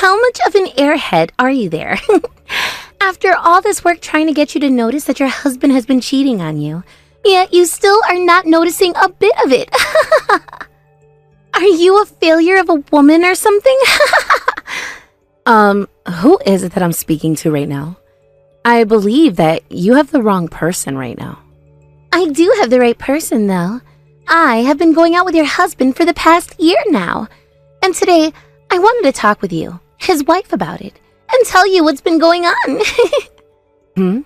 how much of an airhead are you there? After all this work trying to get you to notice that your husband has been cheating on you, yet you still are not noticing a bit of it. Are you a failure of a woman or something? Who is it that I'm speaking to right now? I believe that you have the wrong person right now. I do have the right person, though. I have been going out with your husband for the past year now. And today, I wanted to talk with you, his wife, about it, and tell you what's been going on.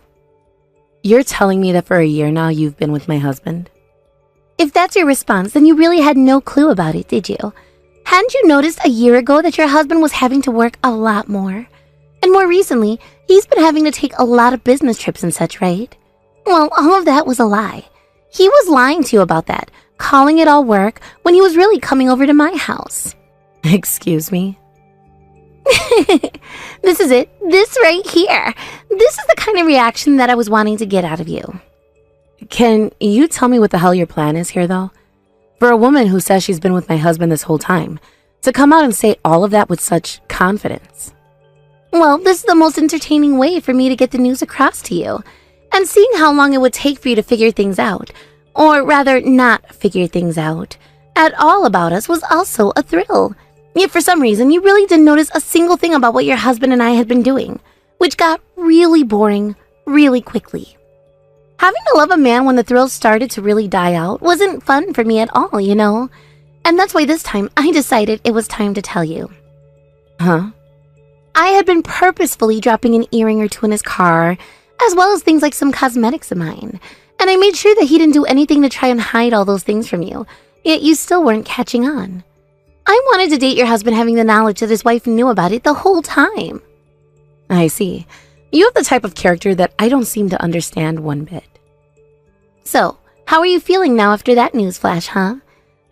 You're telling me that for a year now you've been with my husband? If that's your response, then you really had no clue about it, did you? Hadn't you noticed a year ago that your husband was having to work a lot more? And more recently, he's been having to take a lot of business trips and such, right? Well, all of that was a lie. He was lying to you about that, calling it all work when he was really coming over to my house. Excuse me? This is it. This right here. This is the kind of reaction that I was wanting to get out of you. Can you tell me what the hell your plan is here, though? For a woman who says she's been with my husband this whole time, to come out and say all of that with such confidence. Well, this is the most entertaining way for me to get the news across to you. And seeing how long it would take for you to figure things out, or rather not figure things out, at all about us was also a thrill. Yet for some reason, you really didn't notice a single thing about what your husband and I had been doing, which got really boring really quickly. Having to love a man when the thrills started to really die out wasn't fun for me at all, you know? And that's why this time I decided it was time to tell you. Huh? I had been purposefully dropping an earring or two in his car, as well as things like some cosmetics of mine. And I made sure that he didn't do anything to try and hide all those things from you, yet you still weren't catching on. I wanted to date your husband having the knowledge that his wife knew about it the whole time. I see. You have the type of character that I don't seem to understand one bit. So, how are you feeling now after that news flash, huh?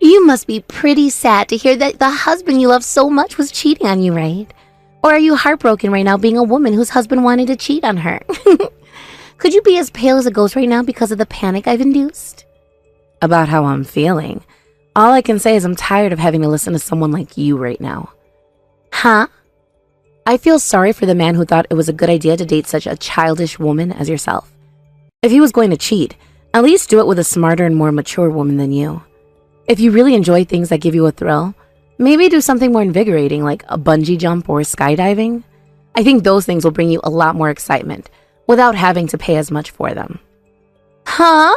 You must be pretty sad to hear that the husband you love so much was cheating on you, right? Or are you heartbroken right now being a woman whose husband wanted to cheat on her? Could you be as pale as a ghost right now because of the panic I've induced? About how I'm feeling. All I can say is I'm tired of having to listen to someone like you right now. Huh? I feel sorry for the man who thought it was a good idea to date such a childish woman as yourself. If he was going to cheat, at least do it with a smarter and more mature woman than you. If you really enjoy things that give you a thrill, maybe do something more invigorating like a bungee jump or skydiving. I think those things will bring you a lot more excitement without having to pay as much for them. Huh?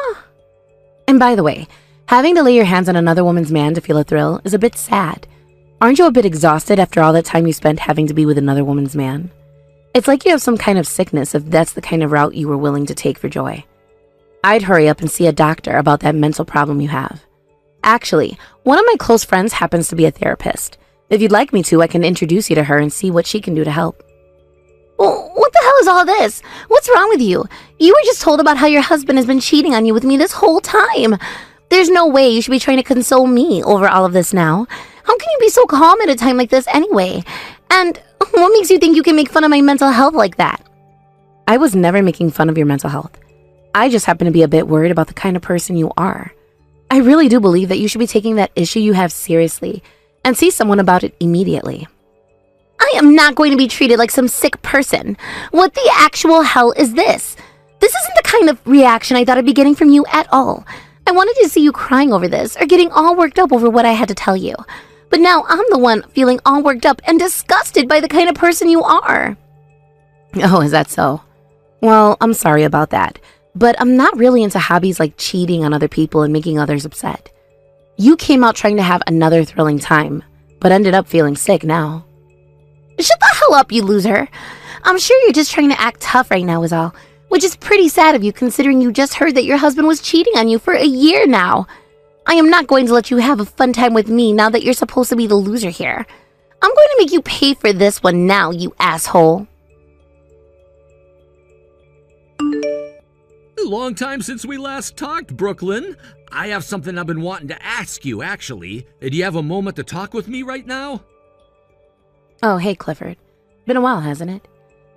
And by the way, having to lay your hands on another woman's man to feel a thrill is a bit sad. Aren't you a bit exhausted after all that time you spent having to be with another woman's man? It's like you have some kind of sickness if that's the kind of route you were willing to take for joy. I'd hurry up and see a doctor about that mental problem you have. Actually, one of my close friends happens to be a therapist. If you'd like me to, I can introduce you to her and see what she can do to help. Well, what the hell is all this? What's wrong with you? You were just told about how your husband has been cheating on you with me this whole time. There's no way you should be trying to console me over all of this now. How can you be so calm at a time like this anyway? And what makes you think you can make fun of my mental health like that? I was never making fun of your mental health. I just happen to be a bit worried about the kind of person you are. I really do believe that you should be taking that issue you have seriously and see someone about it immediately. I am not going to be treated like some sick person. What the actual hell is this? This isn't the kind of reaction I thought I'd be getting from you at all. I wanted to see you crying over this or getting all worked up over what I had to tell you. But now I'm the one feeling all worked up and disgusted by the kind of person you are. Oh, is that so? Well, I'm sorry about that. But I'm not really into hobbies like cheating on other people and making others upset. You came out trying to have another thrilling time, but ended up feeling sick now. Shut the hell up, you loser. I'm sure you're just trying to act tough right now is all, which is pretty sad of you considering you just heard that your husband was cheating on you for a year now. I am not going to let you have a fun time with me now that you're supposed to be the loser here. I'm going to make you pay for this one now, you asshole. Long time since we last talked, Brooklyn. I have something I've been wanting to ask you, actually. Do you have a moment to talk with me right now? Oh, hey, Clifford. Been a while, hasn't it?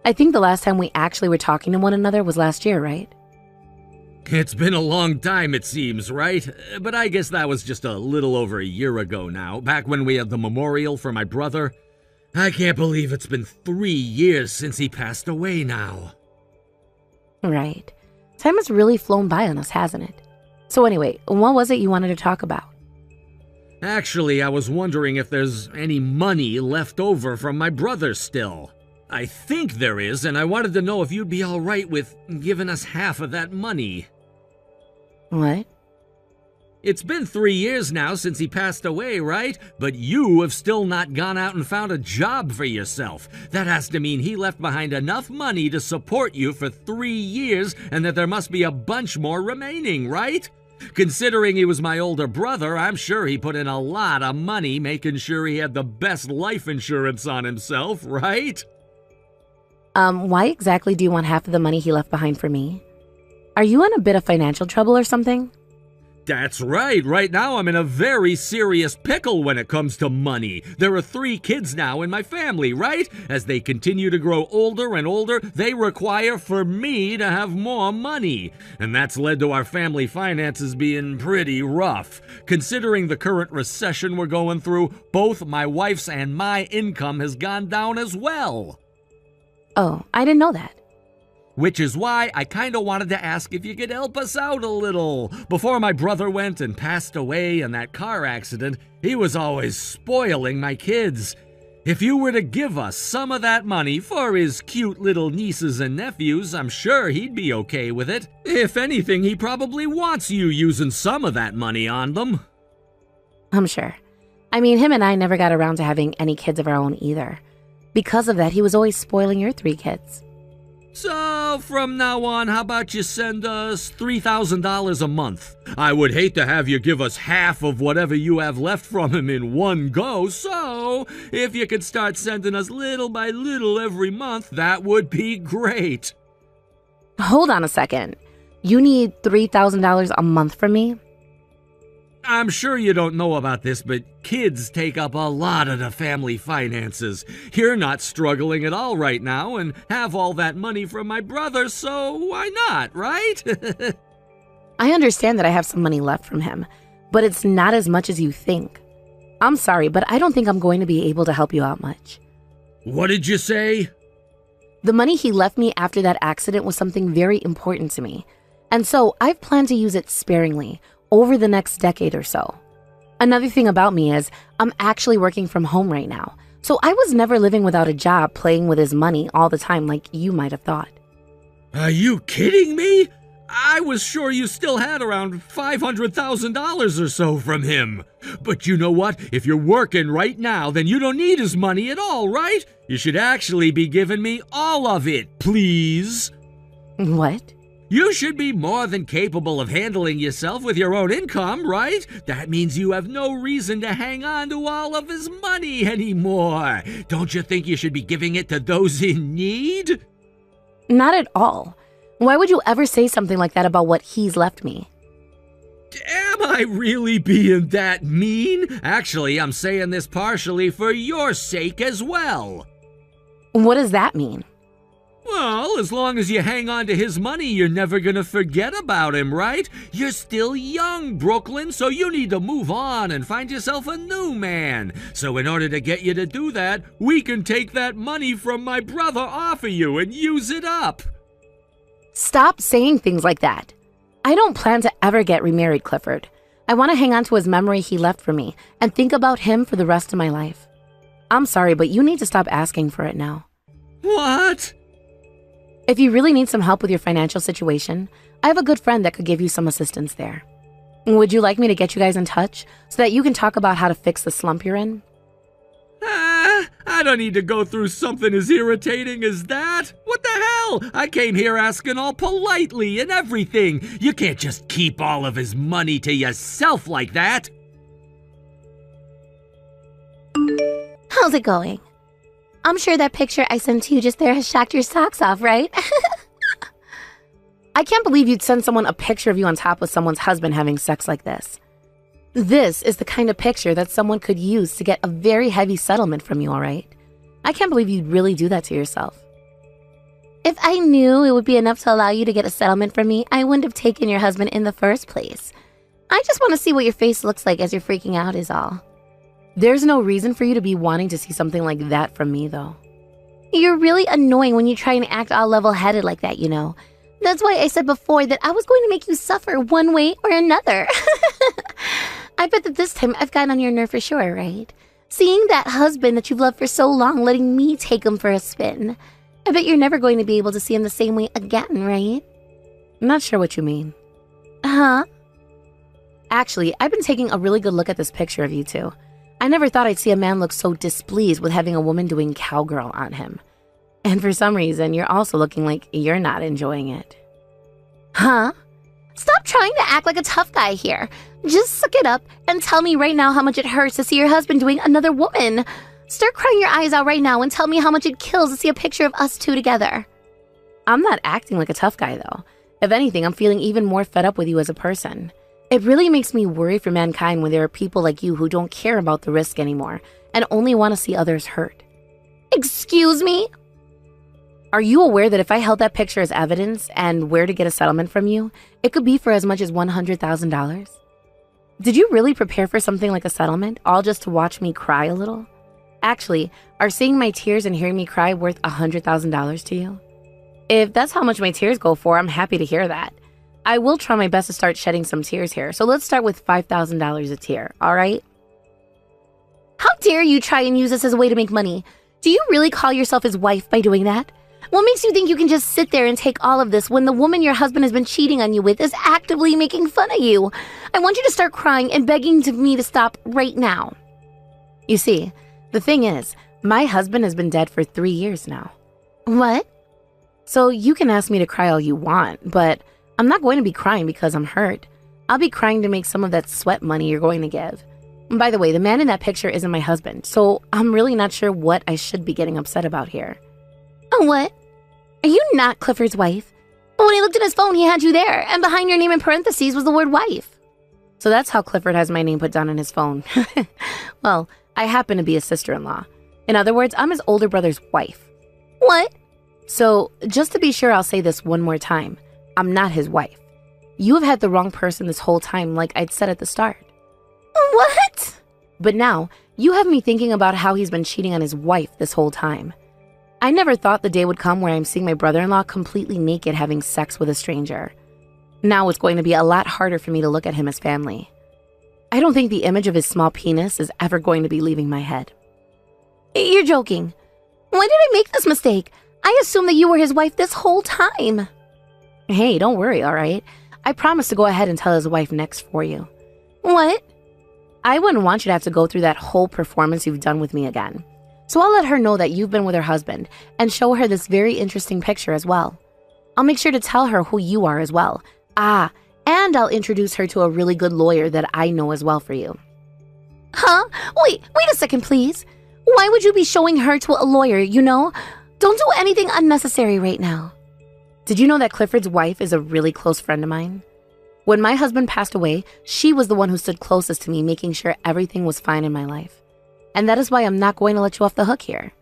I think the last time we actually were talking to one another was last year, right? It's been a long time, it seems, right? But I guess that was just a little over a year ago now, back when we had the memorial for my brother. I can't believe it's been 3 years since he passed away now. Right. Time has really flown by on us, hasn't it? So anyway, what was it you wanted to talk about? Actually, I was wondering if there's any money left over from my brother still. I think there is, and I wanted to know if you'd be all right with giving us half of that money. What? It's been 3 years now since he passed away, right? But you have still not gone out and found a job for yourself. That has to mean he left behind enough money to support you for 3 years, and that there must be a bunch more remaining, right? Considering he was my older brother, I'm sure he put in a lot of money making sure he had the best life insurance on himself, right? Why exactly do you want half of the money he left behind for me? Are you in a bit of financial trouble or something? That's right. Right now I'm in a very serious pickle when it comes to money. There are 3 kids now in my family, right? As they continue to grow older and older, they require for me to have more money. And that's led to our family finances being pretty rough. Considering the current recession we're going through, both my wife's and my income has gone down as well. Oh, I didn't know that. Which is why I kinda wanted to ask if you could help us out a little. Before my brother went and passed away in that car accident, he was always spoiling my kids. If you were to give us some of that money for his cute little nieces and nephews, I'm sure he'd be okay with it. If anything, he probably wants you using some of that money on them. I'm sure. I mean, him and I never got around to having any kids of our own either. Because of that, he was always spoiling your 3 kids. So, from now on, how about you send us $3,000 a month? I would hate to have you give us half of whatever you have left from him in one go, so if you could start sending us little by little every month, that would be great. Hold on a second. You need $3,000 a month from me? I'm sure you don't know about this, but kids take up a lot of the family finances. You're not struggling at all right now and have all that money from my brother, so why not, right? I understand that I have some money left from him, but it's not as much as you think. I'm sorry, but I don't think I'm going to be able to help you out much. What did you say? The money he left me after that accident was something very important to me, and so I've planned to use it sparingly over the next decade or so. Another thing about me is I'm actually working from home right now, so I was never living without a job playing with his money all the time like you might have thought. Are you kidding me? I was sure you still had around $500,000 or so from him. But you know what? If you're working right now, then you don't need his money at all, right? You should actually be giving me all of it, please. What? You should be more than capable of handling yourself with your own income, right? That means you have no reason to hang on to all of his money anymore. Don't you think you should be giving it to those in need? Not at all. Why would you ever say something like that about what he's left me? Am I really being that mean? Actually, I'm saying this partially for your sake as well. What does that mean? Well, as long as you hang on to his money, you're never gonna forget about him, right? You're still young, Brooklyn, so you need to move on and find yourself a new man. So in order to get you to do that, we can take that money from my brother off of you and use it up. Stop saying things like that. I don't plan to ever get remarried, Clifford. I want to hang on to his memory he left for me and think about him for the rest of my life. I'm sorry, but you need to stop asking for it now. What? If you really need some help with your financial situation, I have a good friend that could give you some assistance there. Would you like me to get you guys in touch so that you can talk about how to fix the slump you're in? I don't need to go through something as irritating as that. What the hell? I came here asking all politely and everything. You can't just keep all of his money to yourself like that. How's it going? I'm sure that picture I sent to you just there has shocked your socks off, right? I can't believe you'd send someone a picture of you on top with someone's husband having sex like this. This is the kind of picture that someone could use to get a very heavy settlement from you, all right? I can't believe you'd really do that to yourself. If I knew it would be enough to allow you to get a settlement from me, I wouldn't have taken your husband in the first place. I just want to see what your face looks like as you're freaking out is all. There's no reason for you to be wanting to see something like that from me, though. You're really annoying when you try and act all level-headed like that, you know. That's why I said before that I was going to make you suffer one way or another. I bet that this time I've gotten on your nerve for sure, right? Seeing that husband that you've loved for so long letting me take him for a spin. I bet you're never going to be able to see him the same way again, right? I'm not sure what you mean. Huh? Actually, I've been taking a really good look at this picture of you two. I never thought I'd see a man look so displeased with having a woman doing cowgirl on him. And for some reason, you're also looking like you're not enjoying it. Huh? Stop trying to act like a tough guy here. Just suck it up and tell me right now how much it hurts to see your husband doing another woman. Start crying your eyes out right now and tell me how much it kills to see a picture of us two together. I'm not acting like a tough guy, though. If anything, I'm feeling even more fed up with you as a person. It really makes me worry for mankind when there are people like you who don't care about the risk anymore and only want to see others hurt. Excuse me? Are you aware that if I held that picture as evidence and where to get a settlement from you, it could be for as much as $100,000? Did you really prepare for something like a settlement, all just to watch me cry a little? Actually, are seeing my tears and hearing me cry worth $100,000 to you? If that's how much my tears go for, I'm happy to hear that. I will try my best to start shedding some tears here, so let's start with $5,000 a tear, all right? How dare you try and use this as a way to make money? Do you really call yourself his wife by doing that? What makes you think you can just sit there and take all of this when the woman your husband has been cheating on you with is actively making fun of you? I want you to start crying and begging me to stop right now. You see, the thing is, my husband has been dead for 3 years now. What? So you can ask me to cry all you want, but I'm not going to be crying because I'm hurt. I'll be crying to make some of that sweat money you're going to give. And by the way, the man in that picture isn't my husband, so I'm really not sure what I should be getting upset about here. Oh, what? Are you not Clifford's wife? But when he looked at his phone, he had you there, and behind your name in parentheses was the word wife. So that's how Clifford has my name put down in his phone. Well, I happen to be his sister-in-law. In other words, I'm his older brother's wife. What? So, just to be sure, I'll say this one more time. I'm not his wife. You have had the wrong person this whole time, like I'd said at the start. What? But now, you have me thinking about how he's been cheating on his wife this whole time. I never thought the day would come where I'm seeing my brother-in-law completely naked having sex with a stranger. Now it's going to be a lot harder for me to look at him as family. I don't think the image of his small penis is ever going to be leaving my head. You're joking. Why did I make this mistake? I assumed that you were his wife this whole time. Hey, don't worry, all right? I promise to go ahead and tell his wife next for you. What? I wouldn't want you to have to go through that whole performance you've done with me again. So I'll let her know that you've been with her husband and show her this very interesting picture as well. I'll make sure to tell her who you are as well. And I'll introduce her to a really good lawyer that I know as well for you. Huh? Wait a second, please. Why would you be showing her to a lawyer, you know? Don't do anything unnecessary right now. Did you know that Clifford's wife is a really close friend of mine? When my husband passed away, she was the one who stood closest to me, making sure everything was fine in my life. And that is why I'm not going to let you off the hook here.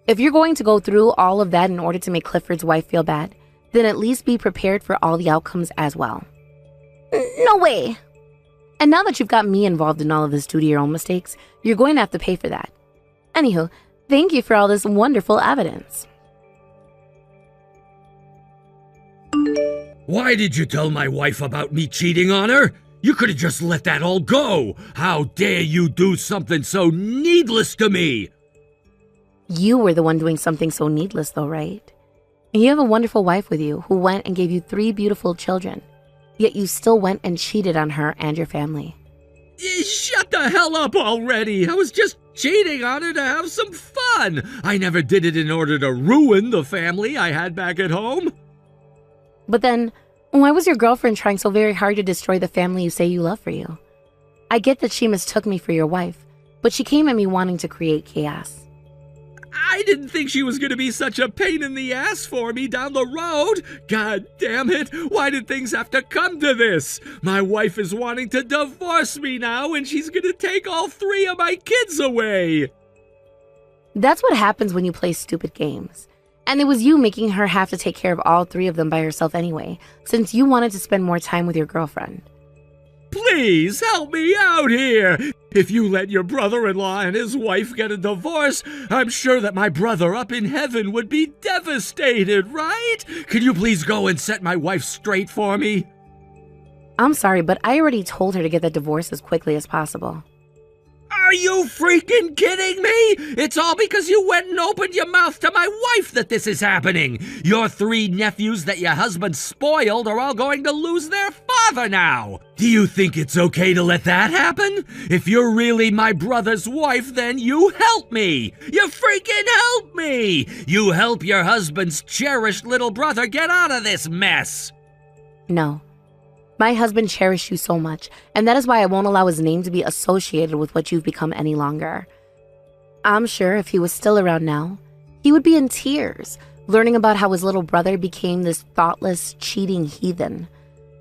If you're going to go through all of that in order to make Clifford's wife feel bad, then at least be prepared for all the outcomes as well. No way. And now that you've got me involved in all of this due to your own mistakes, you're going to have to pay for that. Anywho, thank you for all this wonderful evidence. Why did you tell my wife about me cheating on her? You could have just let that all go. How dare you do something so needless to me? You were the one doing something so needless though, right? You have a wonderful wife with you who went and gave you 3 beautiful children. Yet you still went and cheated on her and your family. Shut the hell up already. I was just cheating on her to have some fun. I never did it in order to ruin the family I had back at home. But then, why was your girlfriend trying so very hard to destroy the family you say you love for you? I get that she mistook me for your wife, but she came at me wanting to create chaos. I didn't think she was going to be such a pain in the ass for me down the road. God damn it. Why did things have to come to this? My wife is wanting to divorce me now, and she's going to take all 3 of my kids away. That's what happens when you play stupid games. And it was you making her have to take care of all 3 of them by herself anyway, since you wanted to spend more time with your girlfriend. Please help me out here. If you let your brother-in-law and his wife get a divorce, I'm sure that my brother up in heaven would be devastated, right? Can you please go and set my wife straight for me? I'm sorry, but I already told her to get the divorce as quickly as possible. Are you freaking kidding me? It's all because you went and opened your mouth to my wife that this is happening. Your 3 nephews that your husband spoiled are all going to lose their father now. Do you think it's okay to let that happen? If you're really my brother's wife, then you help me. You freaking help me. You help your husband's cherished little brother get out of this mess. No. My husband cherished you so much, and that is why I won't allow his name to be associated with what you've become any longer. I'm sure if he was still around now, he would be in tears, learning about how his little brother became this thoughtless, cheating heathen.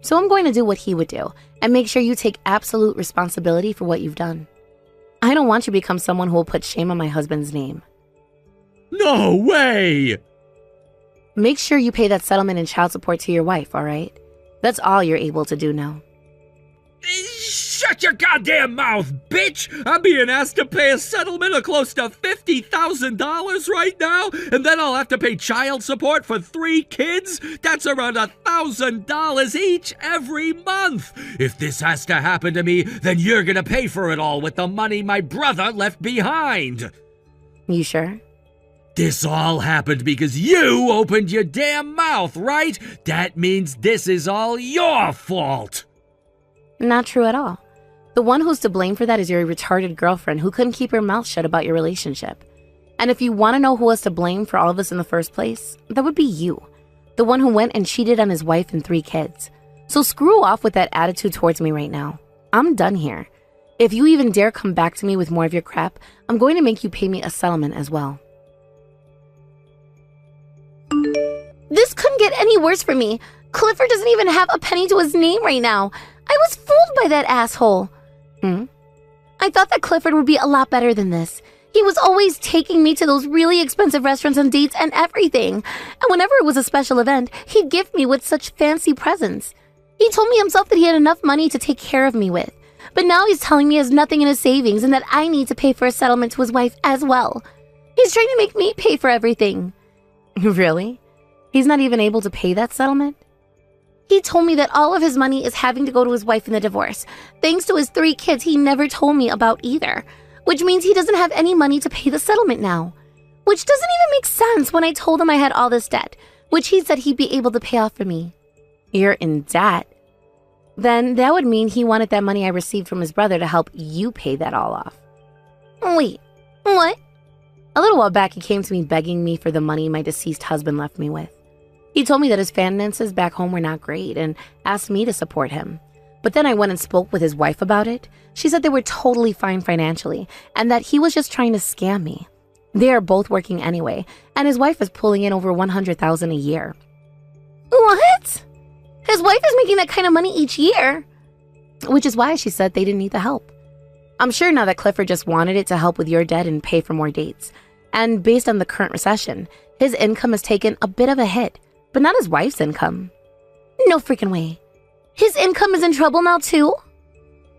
So I'm going to do what he would do, and make sure you take absolute responsibility for what you've done. I don't want you to become someone who will put shame on my husband's name. No way! Make sure you pay that settlement and child support to your wife, all right? That's all you're able to do now. Shut your goddamn mouth, bitch! I'm being asked to pay a settlement of close to $50,000 right now, and then I'll have to pay child support for 3 kids? That's around $1,000 each every month! If this has to happen to me, then you're gonna pay for it all with the money my brother left behind! You sure? This all happened because you opened your damn mouth, right? That means this is all your fault! Not true at all. The one who's to blame for that is your retarded girlfriend who couldn't keep her mouth shut about your relationship. And if you want to know who was to blame for all of this in the first place, that would be you. The one who went and cheated on his wife and 3 kids. So screw off with that attitude towards me right now. I'm done here. If you even dare come back to me with more of your crap, I'm going to make you pay me a settlement as well. This couldn't get any worse for me. Clifford doesn't even have a penny to his name right now. I was fooled by that asshole. I thought that Clifford would be a lot better than this. He was always taking me to those really expensive restaurants and dates and everything. And whenever it was a special event, he'd gift me with such fancy presents. He told me himself that he had enough money to take care of me with. But now he's telling me he has nothing in his savings and that I need to pay for a settlement to his wife as well. He's trying to make me pay for everything. Really? He's not even able to pay that settlement? He told me that all of his money is having to go to his wife in the divorce, thanks to his 3 kids he never told me about either, which means he doesn't have any money to pay the settlement now. Which doesn't even make sense when I told him I had all this debt, which he said he'd be able to pay off for me. You're in debt? Then that would mean he wanted that money I received from his brother to help you pay that all off. Wait, what? A little while back, he came to me begging me for the money my deceased husband left me with. He told me that his finances back home were not great and asked me to support him. But then I went and spoke with his wife about it. She said they were totally fine financially and that he was just trying to scam me. They are both working anyway, and his wife is pulling in over $100,000 a year. What? His wife is making that kind of money each year. Which is why she said they didn't need the help. I'm sure now that Clifford just wanted it to help with your debt and pay for more dates. And based on the current recession, his income has taken a bit of a hit, but not his wife's income. No freaking way. His income is in trouble now too?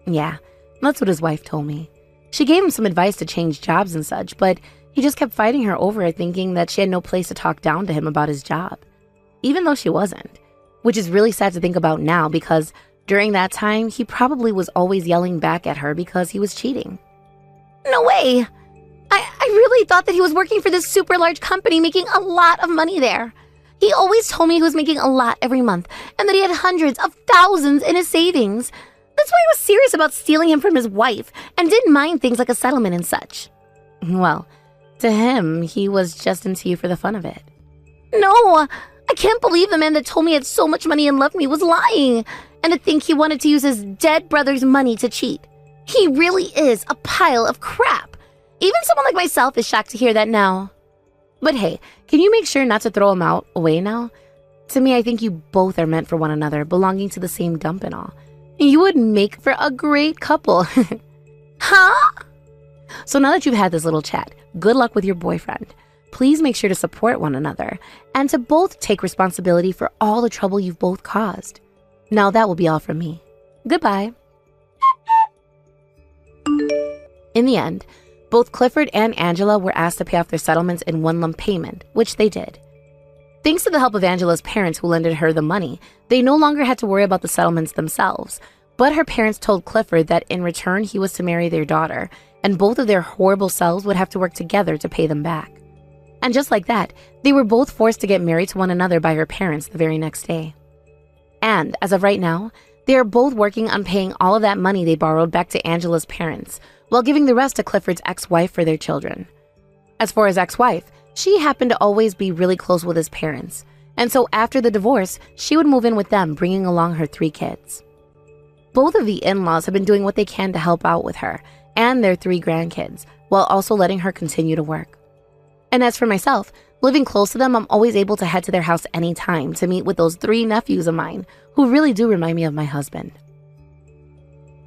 Yeah, that's what his wife told me. She gave him some advice to change jobs and such, but he just kept fighting her over it, thinking that she had no place to talk down to him about his job. Even though she wasn't. Which is really sad to think about now because during that time, he probably was always yelling back at her because he was cheating. No way! I really thought that he was working for this super large company making a lot of money there. He always told me he was making a lot every month and that he had hundreds of thousands in his savings. That's why I was serious about stealing him from his wife and didn't mind things like a settlement and such. Well, to him, he was just into you for the fun of it. No, I can't believe the man that told me he had so much money and loved me was lying. And to think he wanted to use his dead brother's money to cheat. He really is a pile of crap. Even someone like myself is shocked to hear that now. But hey, can you make sure not to throw him away now? To me, I think you both are meant for one another, belonging to the same dump and all. You would make for a great couple. Huh? So now that you've had this little chat, good luck with your boyfriend. Please make sure to support one another and to both take responsibility for all the trouble you've both caused. Now that will be all from me. Goodbye. In the end, both Clifford and Angela were asked to pay off their settlements in one lump payment, which they did. Thanks to the help of Angela's parents who lended her the money, they no longer had to worry about the settlements themselves. But her parents told Clifford that in return he was to marry their daughter, and both of their horrible selves would have to work together to pay them back. And just like that, they were both forced to get married to one another by her parents the very next day. And as of right now, they are both working on paying all of that money they borrowed back to Angela's parents, while giving the rest to Clifford's ex-wife for their children. As for his ex-wife, she happened to always be really close with his parents, and so after the divorce, she would move in with them, bringing along her 3 kids. Both of the in-laws have been doing what they can to help out with her and their 3 grandkids, while also letting her continue to work. And as for myself, living close to them, I'm always able to head to their house anytime to meet with those 3 nephews of mine, who really do remind me of my husband.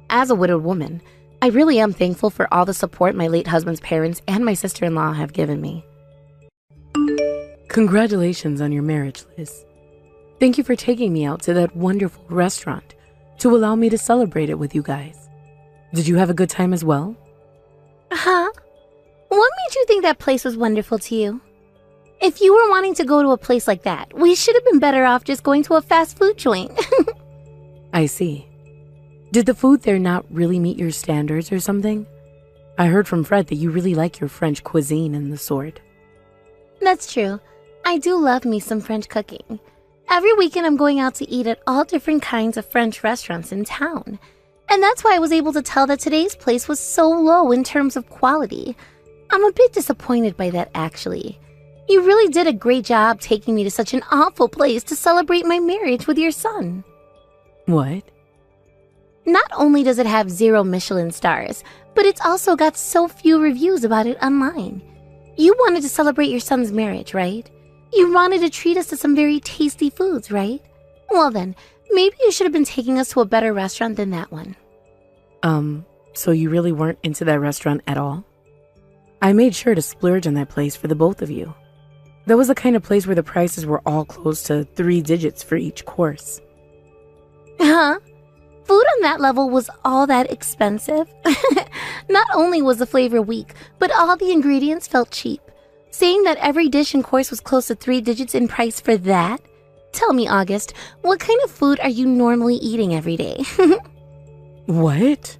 As a widowed woman, I really am thankful for all the support my late husband's parents and my sister-in-law have given me. Congratulations on your marriage, Liz. Thank you for taking me out to that wonderful restaurant to allow me to celebrate it with you guys. Did you have a good time as well? Huh? What made you think that place was wonderful to you? If you were wanting to go to a place like that, we should have been better off just going to a fast food joint. I see. Did the food there not really meet your standards or something? I heard from Fred that you really like your French cuisine and the sort. That's true. I do love me some French cooking. Every weekend I'm going out to eat at all different kinds of French restaurants in town. And that's why I was able to tell that today's place was so low in terms of quality. I'm a bit disappointed by that, actually. You really did a great job taking me to such an awful place to celebrate my marriage with your son. What? Not only does it have 0 Michelin stars, but it's also got so few reviews about it online. You wanted to celebrate your son's marriage, right? You wanted to treat us to some very tasty foods, right? Well then, maybe you should have been taking us to a better restaurant than that one. So you really weren't into that restaurant at all? I made sure to splurge on that place for the both of you. That was the kind of place where the prices were all close to 3 digits for each course. Huh? Food on that level was all that expensive? Not only was the flavor weak, but all the ingredients felt cheap. Saying that every dish and course was close to 3 digits in price for that? Tell me, August, what kind of food are you normally eating every day? What?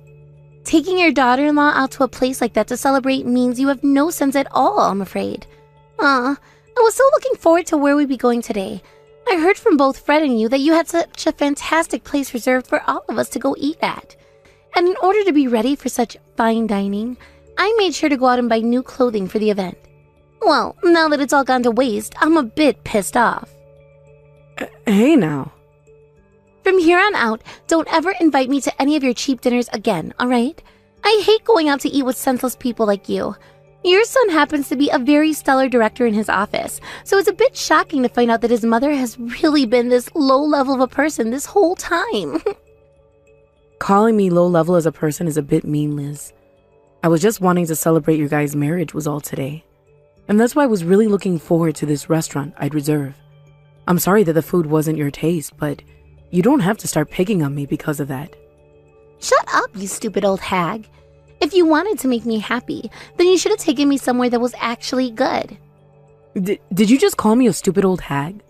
Taking your daughter-in-law out to a place like that to celebrate means you have no sense at all, I'm afraid. I was so looking forward to where we'd be going today. I heard from both Fred and you that you had such a fantastic place reserved for all of us to go eat at. And in order to be ready for such fine dining, I made sure to go out and buy new clothing for the event. Well, now that it's all gone to waste, I'm a bit pissed off. Hey now. From here on out, don't ever invite me to any of your cheap dinners again, alright? I hate going out to eat with senseless people like you. Your son happens to be a very stellar director in his office, so it's a bit shocking to find out that his mother has really been this low level of a person this whole time. Calling me low level as a person is a bit mean, Liz. I was just wanting to celebrate your guys' marriage was all today. And that's why I was really looking forward to this restaurant I'd reserve. I'm sorry that the food wasn't your taste, but you don't have to start picking on me because of that. Shut up, you stupid old hag. If you wanted to make me happy, then you should have taken me somewhere that was actually good. Did you just call me a stupid old hag?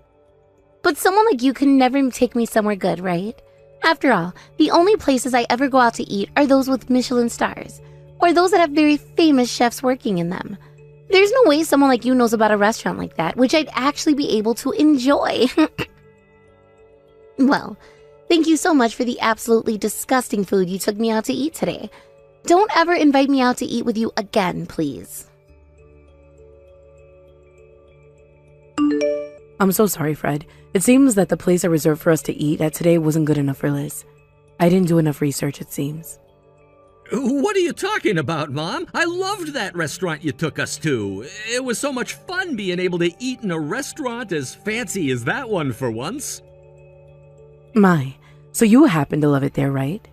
But someone like you can never take me somewhere good, right? After all, the only places I ever go out to eat are those with Michelin stars, or those that have very famous chefs working in them. There's no way someone like you knows about a restaurant like that, which I'd actually be able to enjoy. Well, thank you so much for the absolutely disgusting food you took me out to eat today. Don't ever invite me out to eat with you again, please. I'm so sorry, Fred. It seems that the place I reserved for us to eat at today wasn't good enough for Liz. I didn't do enough research, it seems. What are you talking about, Mom? I loved that restaurant you took us to. It was so much fun being able to eat in a restaurant as fancy as that one for once. My, so you happen to love it there, right?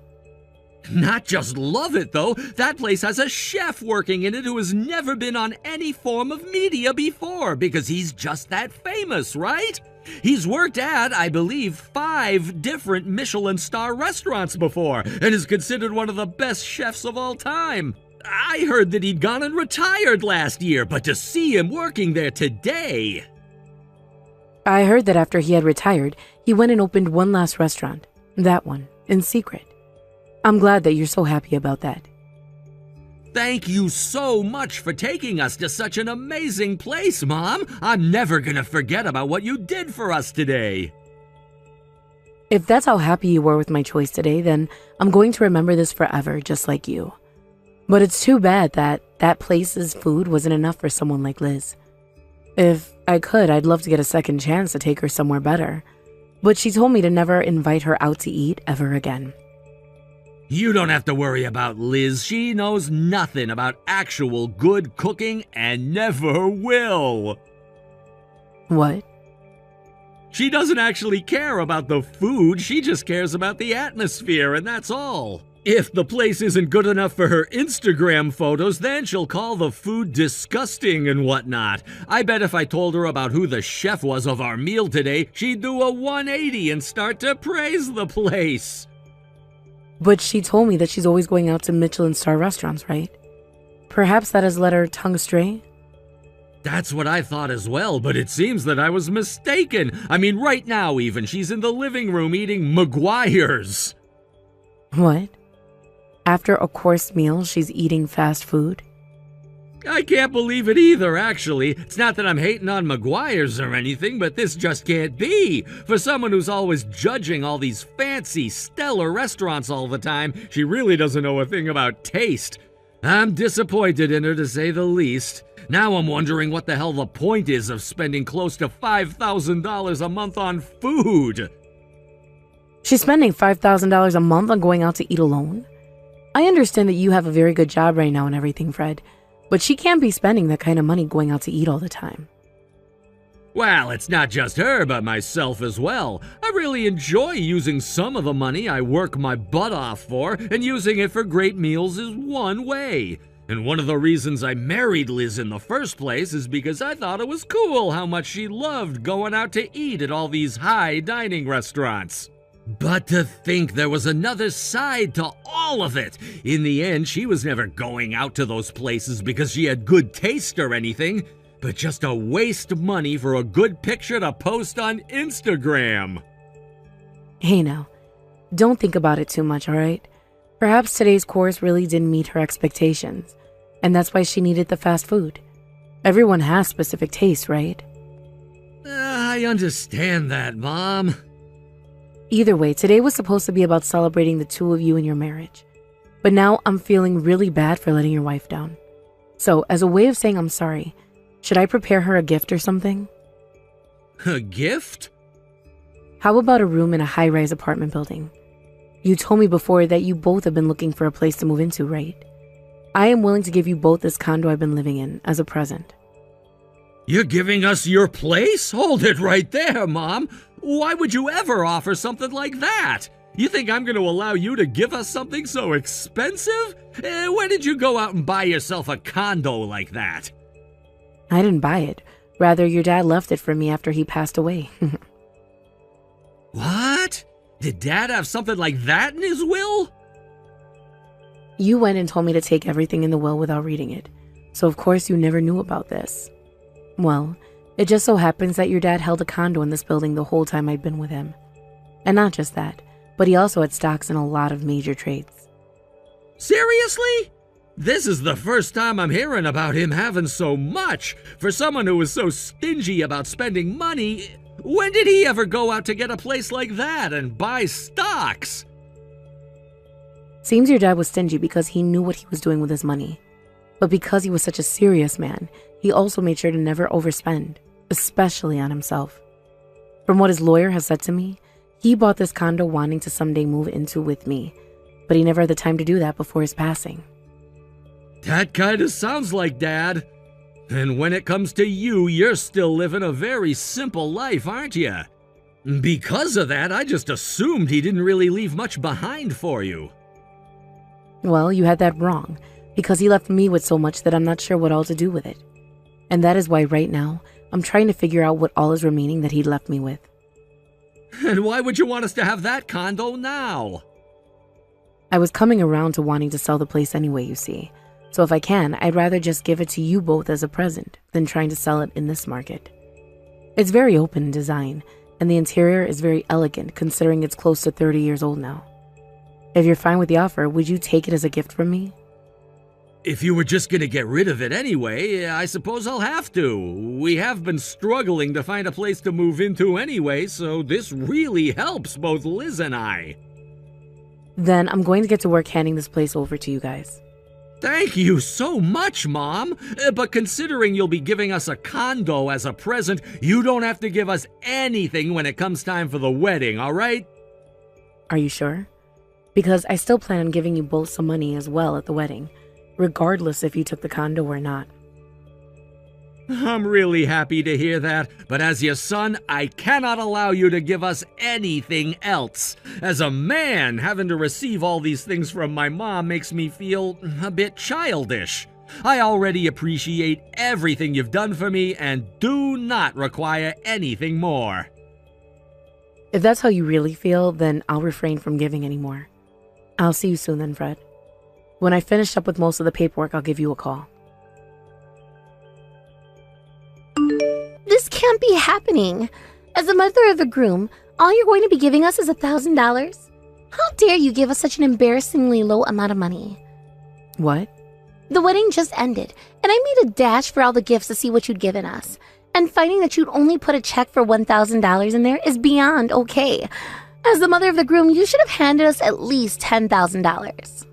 Not just love it, though. That place has a chef working in it who has never been on any form of media before because he's just that famous, right? He's worked at, I believe, 5 different Michelin star restaurants before and is considered one of the best chefs of all time. I heard that he'd gone and retired last year, but to see him working there today... I heard that after he had retired, he went and opened one last restaurant. That one, in secret. I'm glad that you're so happy about that. Thank you so much for taking us to such an amazing place, Mom. I'm never gonna forget about what you did for us today. If that's how happy you were with my choice today, then I'm going to remember this forever, just like you. But it's too bad that that place's food wasn't enough for someone like Liz. If I could, I'd love to get a second chance to take her somewhere better. But she told me to never invite her out to eat ever again. You don't have to worry about Liz. She knows nothing about actual good cooking and never will. What? She doesn't actually care about the food. She just cares about the atmosphere, and that's all. If the place isn't good enough for her Instagram photos, then she'll call the food disgusting and whatnot. I bet if I told her about who the chef was of our meal today, she'd do a 180 and start to praise the place. But she told me that she's always going out to Michelin-star restaurants, right? Perhaps that has led her tongue astray? That's what I thought as well, but it seems that I was mistaken. I mean, right now even, she's in the living room eating McGuire's. What? After a course meal, she's eating fast food? I can't believe it either, actually. It's not that I'm hating on McGuire's or anything, but this just can't be. For someone who's always judging all these fancy, stellar restaurants all the time, she really doesn't know a thing about taste. I'm disappointed in her, to say the least. Now I'm wondering what the hell the point is of spending close to $5,000 a month on food. She's spending $5,000 a month on going out to eat alone? I understand that you have a very good job right now and everything, Fred, but she can't be spending that kind of money going out to eat all the time. Well, it's not just her, but myself as well. I really enjoy using some of the money I work my butt off for, and using it for great meals is one way. And one of the reasons I married Liz in the first place is because I thought it was cool how much she loved going out to eat at all these high dining restaurants. But to think there was another side to all of it. In the end, she was never going out to those places because she had good taste or anything, but just to waste money for a good picture to post on Instagram. Hey now, don't think about it too much, alright? Perhaps today's course really didn't meet her expectations, and that's why she needed the fast food. Everyone has specific tastes, right? I understand that, Mom. Either way, today was supposed to be about celebrating the two of you and your marriage. But now I'm feeling really bad for letting your wife down. So, as a way of saying I'm sorry, should I prepare her a gift or something? A gift? How about a room in a high-rise apartment building? You told me before that you both have been looking for a place to move into, right? I am willing to give you both this condo I've been living in as a present. You're giving us your place? Hold it right there, Mom. Why would you ever offer something like that? You think I'm going to allow you to give us something so expensive? When did you go out and buy yourself a condo like that? I didn't buy it. Rather, your dad left it for me after he passed away. What? Did Dad have something like that in his will? You went and told me to take everything in the will without reading it. So of course you never knew about this. Well, it just so happens that your dad held a condo in this building the whole time I'd been with him. And not just that, but he also had stocks in a lot of major trades. Seriously? This is the first time I'm hearing about him having so much. For someone who was so stingy about spending money, when did he ever go out to get a place like that and buy stocks? Seems your dad was stingy because he knew what he was doing with his money. But because he was such a serious man, he also made sure to never overspend, especially on himself. From what his lawyer has said to me, he bought this condo wanting to someday move into with me, but he never had the time to do that before his passing. That kind of sounds like Dad. And when it comes to you, you're still living a very simple life, aren't you? Because of that, I just assumed he didn't really leave much behind for you. Well, you had that wrong, because he left me with so much that I'm not sure what all to do with it. And that is why right now, I'm trying to figure out what all is remaining that he left me with. And why would you want us to have that condo now? I was coming around to wanting to sell the place anyway, you see. So if I can, I'd rather just give it to you both as a present than trying to sell it in this market. It's very open in design, and the interior is very elegant considering it's close to 30 years old now. If you're fine with the offer, would you take it as a gift from me? If you were just gonna get rid of it anyway, I suppose I'll have to. We have been struggling to find a place to move into anyway, so this really helps both Liz and I. Then I'm going to get to work handing this place over to you guys. Thank you so much, Mom. But considering you'll be giving us a condo as a present, you don't have to give us anything when it comes time for the wedding, all right? Are you sure? Because I still plan on giving you both some money as well at the wedding, regardless if you took the condo or not. I'm really happy to hear that, but as your son, I cannot allow you to give us anything else. As a man, having to receive all these things from my mom makes me feel a bit childish. I already appreciate everything you've done for me and do not require anything more. If that's how you really feel, then I'll refrain from giving any more. I'll see you soon then, Fred. When I finish up with most of the paperwork, I'll give you a call. This can't be happening. As the mother of the groom, all you're going to be giving us is $1,000? How dare you give us such an embarrassingly low amount of money? What? The wedding just ended, and I made a dash for all the gifts to see what you'd given us. And finding that you'd only put a check for $1,000 in there is beyond okay. As the mother of the groom, you should have handed us at least $10,000.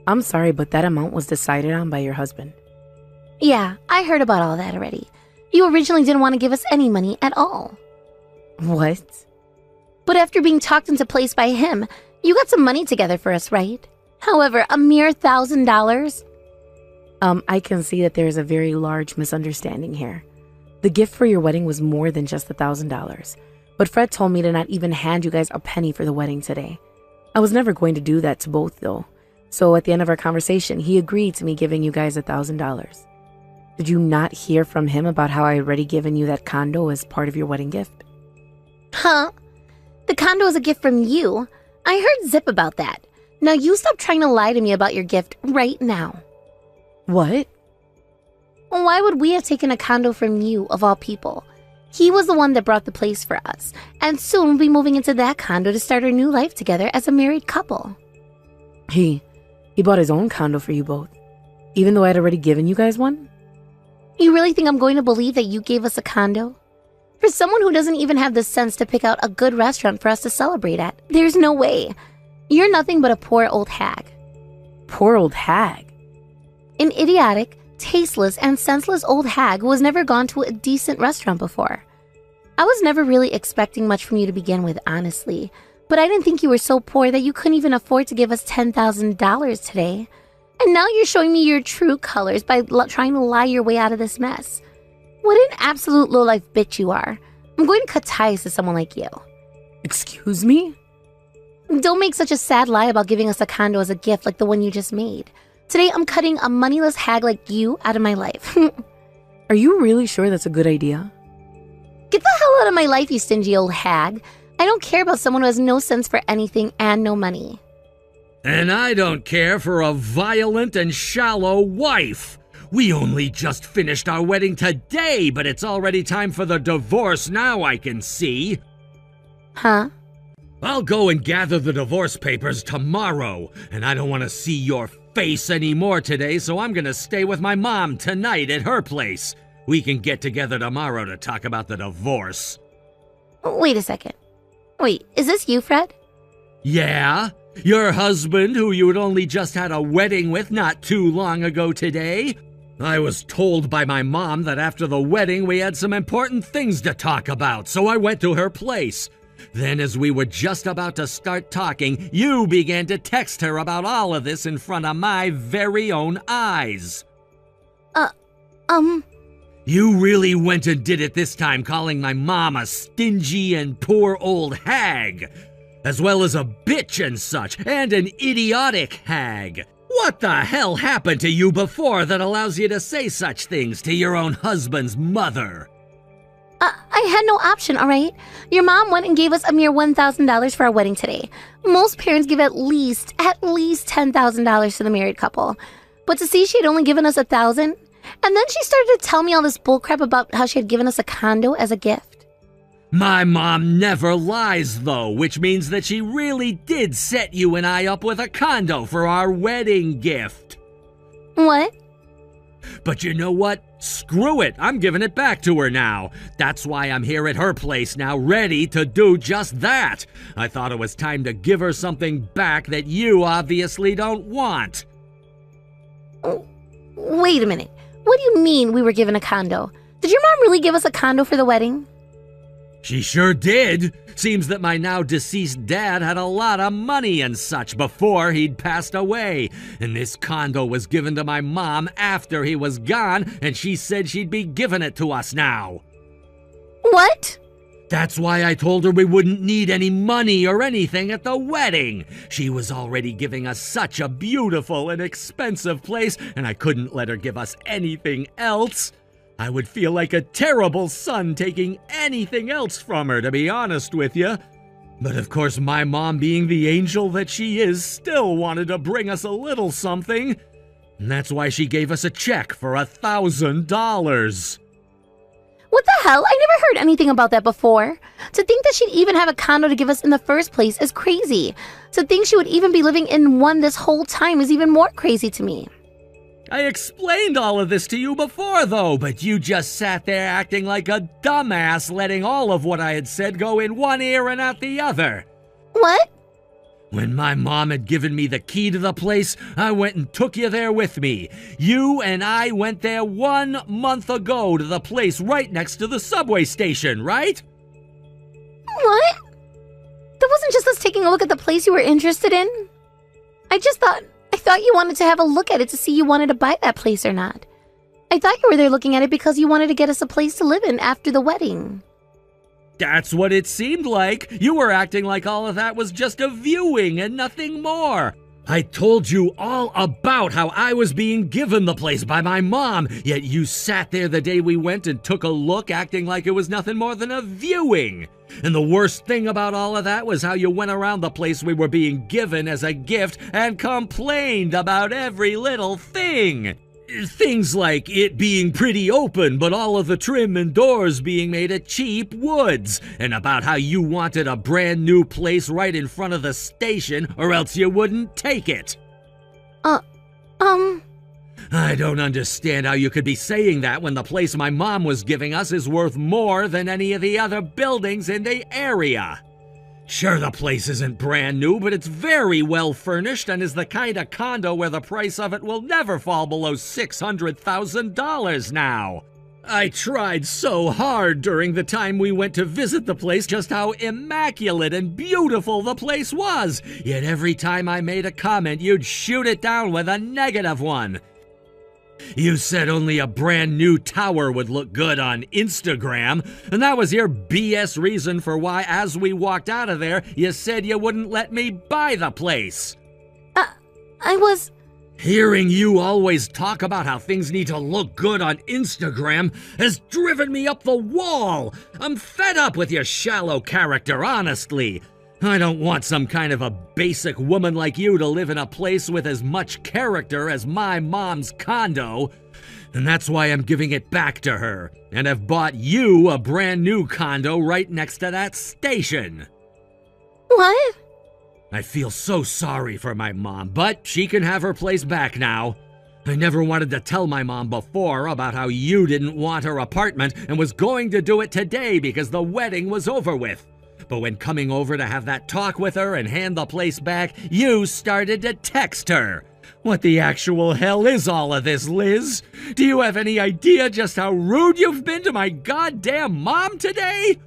I'm sorry, but that amount was decided on by your husband. Yeah, I heard about all that already. You originally didn't want to give us any money at all. What? But after being talked into place by him, you got some money together for us, right? However, a mere $1,000? I can see that there is a very large misunderstanding here. The gift for your wedding was more than just $1,000. But Fred told me to not even hand you guys a penny for the wedding today. I was never going to do that to both, though. So at the end of our conversation, he agreed to me giving you guys $1,000. Did you not hear from him about how I had already given you that condo as part of your wedding gift? Huh? The condo is a gift from you. I heard zip about that. Now you stop trying to lie to me about your gift right now. What? Why would we have taken a condo from you, of all people? He was the one that brought the place for us, and soon we'll be moving into that condo to start our new life together as a married couple. He bought his own condo for you both, even though I had already given you guys one? You really think I'm going to believe that you gave us a condo? For someone who doesn't even have the sense to pick out a good restaurant for us to celebrate at, there's no way. You're nothing but a poor old hag. Poor old hag? An idiotic, tasteless, and senseless old hag who has never gone to a decent restaurant before. I was never really expecting much from you to begin with, honestly, but I didn't think you were so poor that you couldn't even afford to give us $10,000 today. And now you're showing me your true colors by trying to lie your way out of this mess. What an absolute lowlife bitch you are. I'm going to cut ties to someone like you. Excuse me? Don't make such a sad lie about giving us a condo as a gift like the one you just made. Today I'm cutting a moneyless hag like you out of my life. Are you really sure that's a good idea? Get the hell out of my life, you stingy old hag. I don't care about someone who has no sense for anything and no money. And I don't care for a violent and shallow wife. We only just finished our wedding today, but it's already time for the divorce now, I can see. Huh? I'll go and gather the divorce papers tomorrow, and I don't want to see your face anymore today, so I'm gonna stay with my mom tonight at her place. We can get together tomorrow to talk about the divorce. Wait a second. Wait, is this you, Fred? Yeah? Your husband, who you had only just had a wedding with not too long ago today? I was told by my mom that after the wedding we had some important things to talk about, so I went to her place. Then as we were just about to start talking, you began to text her about all of this in front of my very own eyes. You really went and did it this time, calling my mom a stingy and poor old hag, as well as a bitch and such, and an idiotic hag. What the hell happened to you before that allows you to say such things to your own husband's mother? I had no option, all right? Your mom went and gave us a mere $1,000 for our wedding today. Most parents give at least $10,000 to the married couple. But to see she had only given us 1,000, and then she started to tell me all this bullcrap about how she had given us a condo as a gift. My mom never lies, though, which means that she really did set you and I up with a condo for our wedding gift. What? But you know what? Screw it, I'm giving it back to her now. That's why I'm here at her place now, ready to do just that. I thought it was time to give her something back that you obviously don't want. Wait a minute. What do you mean we were given a condo? Did your mom really give us a condo for the wedding? She sure did. Seems that my now deceased dad had a lot of money and such before he'd passed away. And this condo was given to my mom after he was gone, and she said she'd be giving it to us now. What? That's why I told her we wouldn't need any money or anything at the wedding. She was already giving us such a beautiful and expensive place, and I couldn't let her give us anything else. I would feel like a terrible son taking anything else from her, to be honest with you. But of course, my mom, being the angel that she is, still wanted to bring us a little something. And that's why she gave us a check for $1,000. What the hell? I never heard anything about that before. To think that she'd even have a condo to give us in the first place is crazy. To think she would even be living in one this whole time is even more crazy to me. I explained all of this to you before, though, but you just sat there acting like a dumbass, letting all of what I had said go in one ear and out the other. What? When my mom had given me the key to the place, I went and took you there with me. You and I went there 1 month ago to the place right next to the subway station, right? What? That wasn't just us taking a look at the place you were interested in? I thought you wanted to have a look at it to see you wanted to buy that place or not. I thought you were there looking at it because you wanted to get us a place to live in after the wedding. That's what it seemed like. You were acting like all of that was just a viewing and nothing more. I told you all about how I was being given the place by my mom, yet you sat there the day we went and took a look acting like it was nothing more than a viewing. And the worst thing about all of that was how you went around the place we were being given as a gift and complained about every little thing. Things like it being pretty open, but all of the trim and doors being made of cheap woods, and about how you wanted a brand new place right in front of the station, or else you wouldn't take it. I don't understand how you could be saying that when the place my mom was giving us is worth more than any of the other buildings in the area. Sure, the place isn't brand new, but it's very well furnished and is the kind of condo where the price of it will never fall below $600,000 now. I tried so hard during the time we went to visit the place just how immaculate and beautiful the place was, yet every time I made a comment, you'd shoot it down with a negative one. You said only a brand new tower would look good on Instagram, and that was your BS reason for why, as we walked out of there, you said you wouldn't let me buy the place. Hearing you always talk about how things need to look good on Instagram has driven me up the wall. I'm fed up with your shallow character, honestly. I don't want some kind of a basic woman like you to live in a place with as much character as my mom's condo. And that's why I'm giving it back to her, and have bought you a brand new condo right next to that station. What? I feel so sorry for my mom, but she can have her place back now. I never wanted to tell my mom before about how you didn't want her apartment and was going to do it today because the wedding was over with. But when coming over to have that talk with her and hand the place back, you started to text her. What the actual hell is all of this, Liz? Do you have any idea just how rude you've been to my goddamn mom today?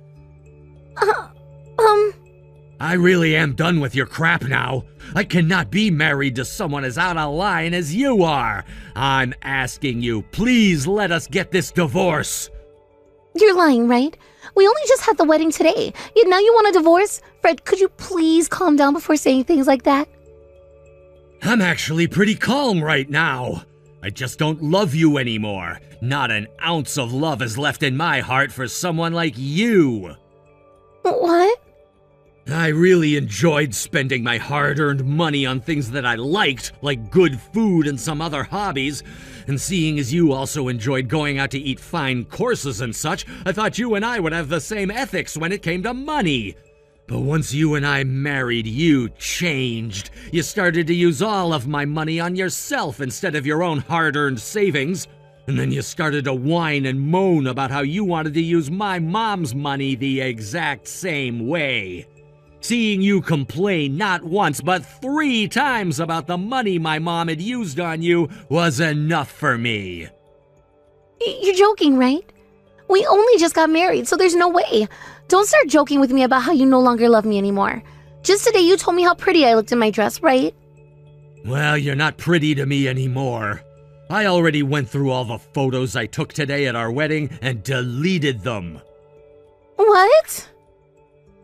I really am done with your crap now. I cannot be married to someone as out of line as you are. I'm asking you, please let us get this divorce. You're lying, right? We only just had the wedding today, yet now you want a divorce? Fred, could you please calm down before saying things like that? I'm actually pretty calm right now. I just don't love you anymore. Not an ounce of love is left in my heart for someone like you. What? I really enjoyed spending my hard-earned money on things that I liked, like good food and some other hobbies. And seeing as you also enjoyed going out to eat fine courses and such, I thought you and I would have the same ethics when it came to money. But once you and I married, you changed. You started to use all of my money on yourself instead of your own hard-earned savings. And then you started to whine and moan about how you wanted to use my mom's money the exact same way. Seeing you complain not once but 3 times about the money my mom had used on you was enough for me. You're joking, right? We only just got married, so there's no way. Don't start joking with me about how you no longer love me anymore. Just today you told me how pretty I looked in my dress, right? Well, you're not pretty to me anymore. I already went through all the photos I took today at our wedding and deleted them. What?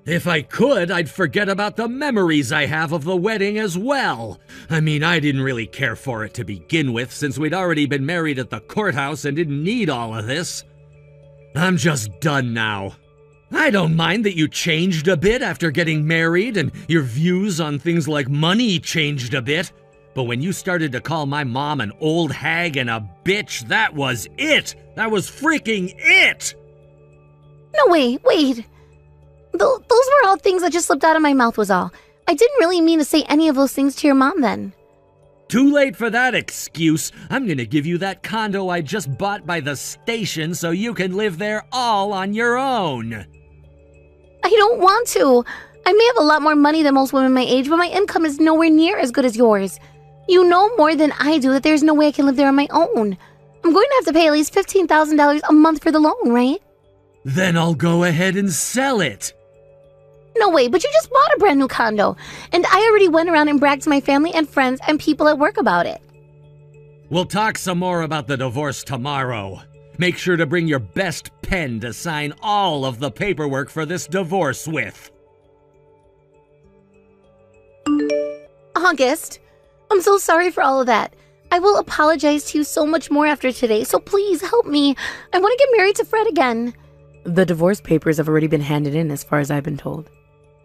If I could, I'd forget about the memories I have of the wedding as well. I mean, I didn't really care for it to begin with, since we'd already been married at the courthouse and didn't need all of this. I'm just done now. I don't mind that you changed a bit after getting married, and your views on things like money changed a bit. But when you started to call my mom an old hag and a bitch, that was it! That was freaking it! No, wait. Those were all things that just slipped out of my mouth was all. I didn't really mean to say any of those things to your mom then. Too late for that excuse. I'm gonna give you that condo I just bought by the station so you can live there all on your own. I don't want to. I may have a lot more money than most women my age, but my income is nowhere near as good as yours. You know more than I do that there's no way I can live there on my own. I'm going to have to pay at least $15,000 a month for the loan, right? Then I'll go ahead and sell it. No way, but you just bought a brand new condo, and I already went around and bragged to my family and friends and people at work about it. We'll talk some more about the divorce tomorrow. Make sure to bring your best pen to sign all of the paperwork for this divorce with. August, I'm so sorry for all of that. I will apologize to you so much more after today, so please help me. I want to get married to Fred again. The divorce papers have already been handed in as far as I've been told.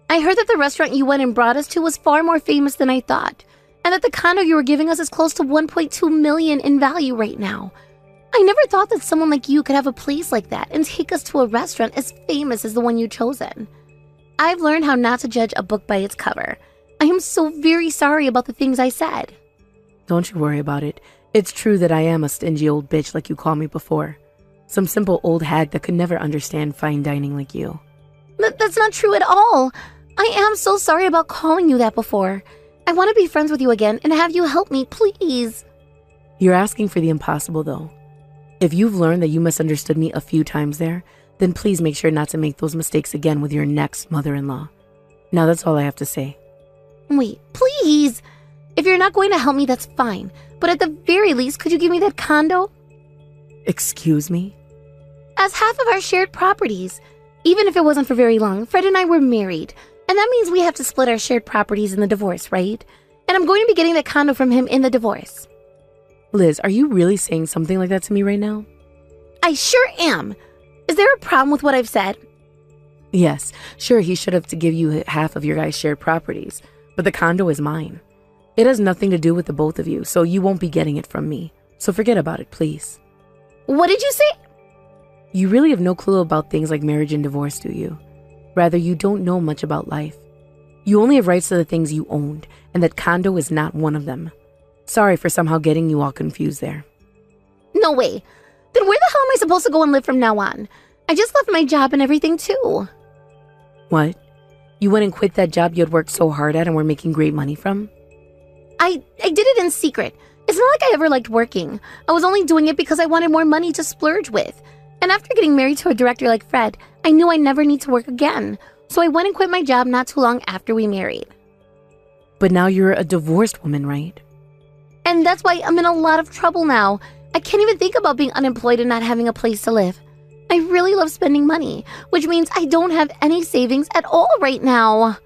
I heard that the restaurant you went and brought us to was far more famous than I thought, and that the condo you were giving us is close to $1.2 million in value right now. I never thought that someone like you could have a place like that and take us to a restaurant as famous as the one you've chosen. I've learned how not to judge a book by its cover. I am so very sorry about the things I said. Don't you worry about it. It's true that I am a stingy old bitch like you called me before. Some simple old hag that could never understand fine dining like you. That's not true at all. I am so sorry about calling you that before. I want to be friends with you again and have you help me, please. You're asking for the impossible, though. If you've learned that you misunderstood me a few times there, then please make sure not to make those mistakes again with your next mother-in-law. Now that's all I have to say. Wait, please. If you're not going to help me, that's fine. But at the very least, could you give me that condo? Excuse me? As half of our shared properties. Even if it wasn't for very long, Fred and I were married. And that means we have to split our shared properties in the divorce, right? And I'm going to be getting that condo from him in the divorce. Liz, are you really saying something like that to me right now? I sure am. Is there a problem with what I've said? Yes, sure, he should have to give you half of your guys' shared properties. But the condo is mine. It has nothing to do with the both of you, so you won't be getting it from me. So forget about it, please. What did you say? You really have no clue about things like marriage and divorce, do you? Rather, you don't know much about life. You only have rights to the things you owned, and that condo is not one of them. Sorry for somehow getting you all confused there. No way. Then where the hell am I supposed to go and live from now on? I just left my job and everything too. What? You went and quit that job you had worked so hard at and were making great money from? I did it in secret. It's not like I ever liked working. I was only doing it because I wanted more money to splurge with. And after getting married to a director like Fred, I knew I never need to work again. So I went and quit my job not too long after we married. But now you're a divorced woman, right? And that's why I'm in a lot of trouble now. I can't even think about being unemployed and not having a place to live. I really love spending money, which means I don't have any savings at all right now.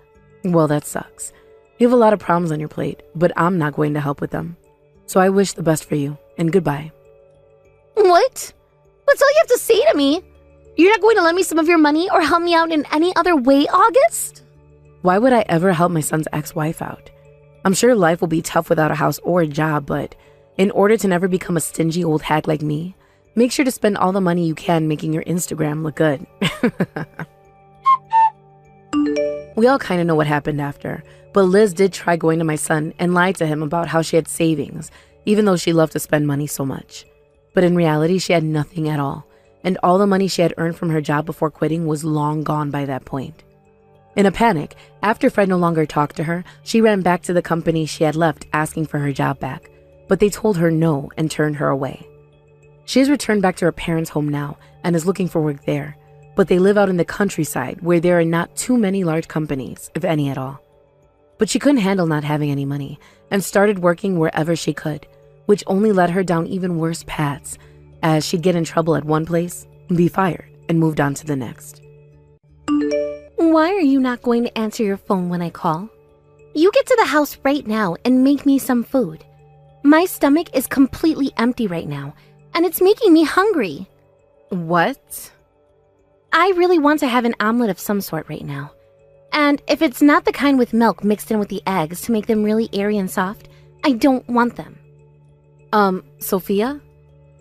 Well, that sucks. You have a lot of problems on your plate, but I'm not going to help with them. So I wish the best for you, and goodbye. What? That's all you have to say to me? You're not going to lend me some of your money or help me out in any other way, August? Why would I ever help my son's ex-wife out? I'm sure life will be tough without a house or a job, but in order to never become a stingy old hag like me, make sure to spend all the money you can making your Instagram look good. We all kind of know what happened after, but Liz did try going to my son and lied to him about how she had savings, even though she loved to spend money so much. But in reality, she had nothing at all, and all the money she had earned from her job before quitting was long gone by that point. In a panic, after Fred no longer talked to her, she ran back to the company she had left asking for her job back, but they told her no and turned her away. She has returned back to her parents' home now and is looking for work there, but they live out in the countryside where there are not too many large companies, if any at all. But she couldn't handle not having any money and started working wherever she could, which only led her down even worse paths, as she'd get in trouble at one place, be fired, and moved on to the next. Why are you not going to answer your phone when I call? You get to the house right now and make me some food. My stomach is completely empty right now, and it's making me hungry. What? I really want to have an omelet of some sort right now. And if it's not the kind with milk mixed in with the eggs to make them really airy and soft, I don't want them. Sophia?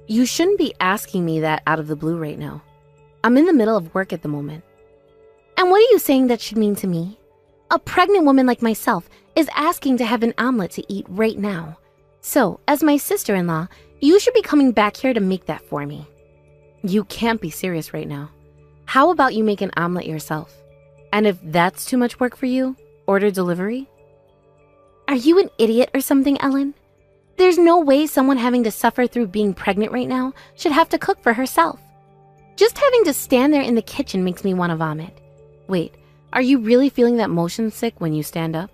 You shouldn't be asking me that out of the blue right now. I'm in the middle of work at the moment. And what are you saying that should mean to me? A pregnant woman like myself is asking to have an omelet to eat right now. So, as my sister-in-law, you should be coming back here to make that for me. You can't be serious right now. How about you make an omelet yourself? And if that's too much work for you, order delivery? Are you an idiot or something, Ellen? There's no way someone having to suffer through being pregnant right now should have to cook for herself. Just having to stand there in the kitchen makes me want to vomit. Wait, are you really feeling that motion sick when you stand up?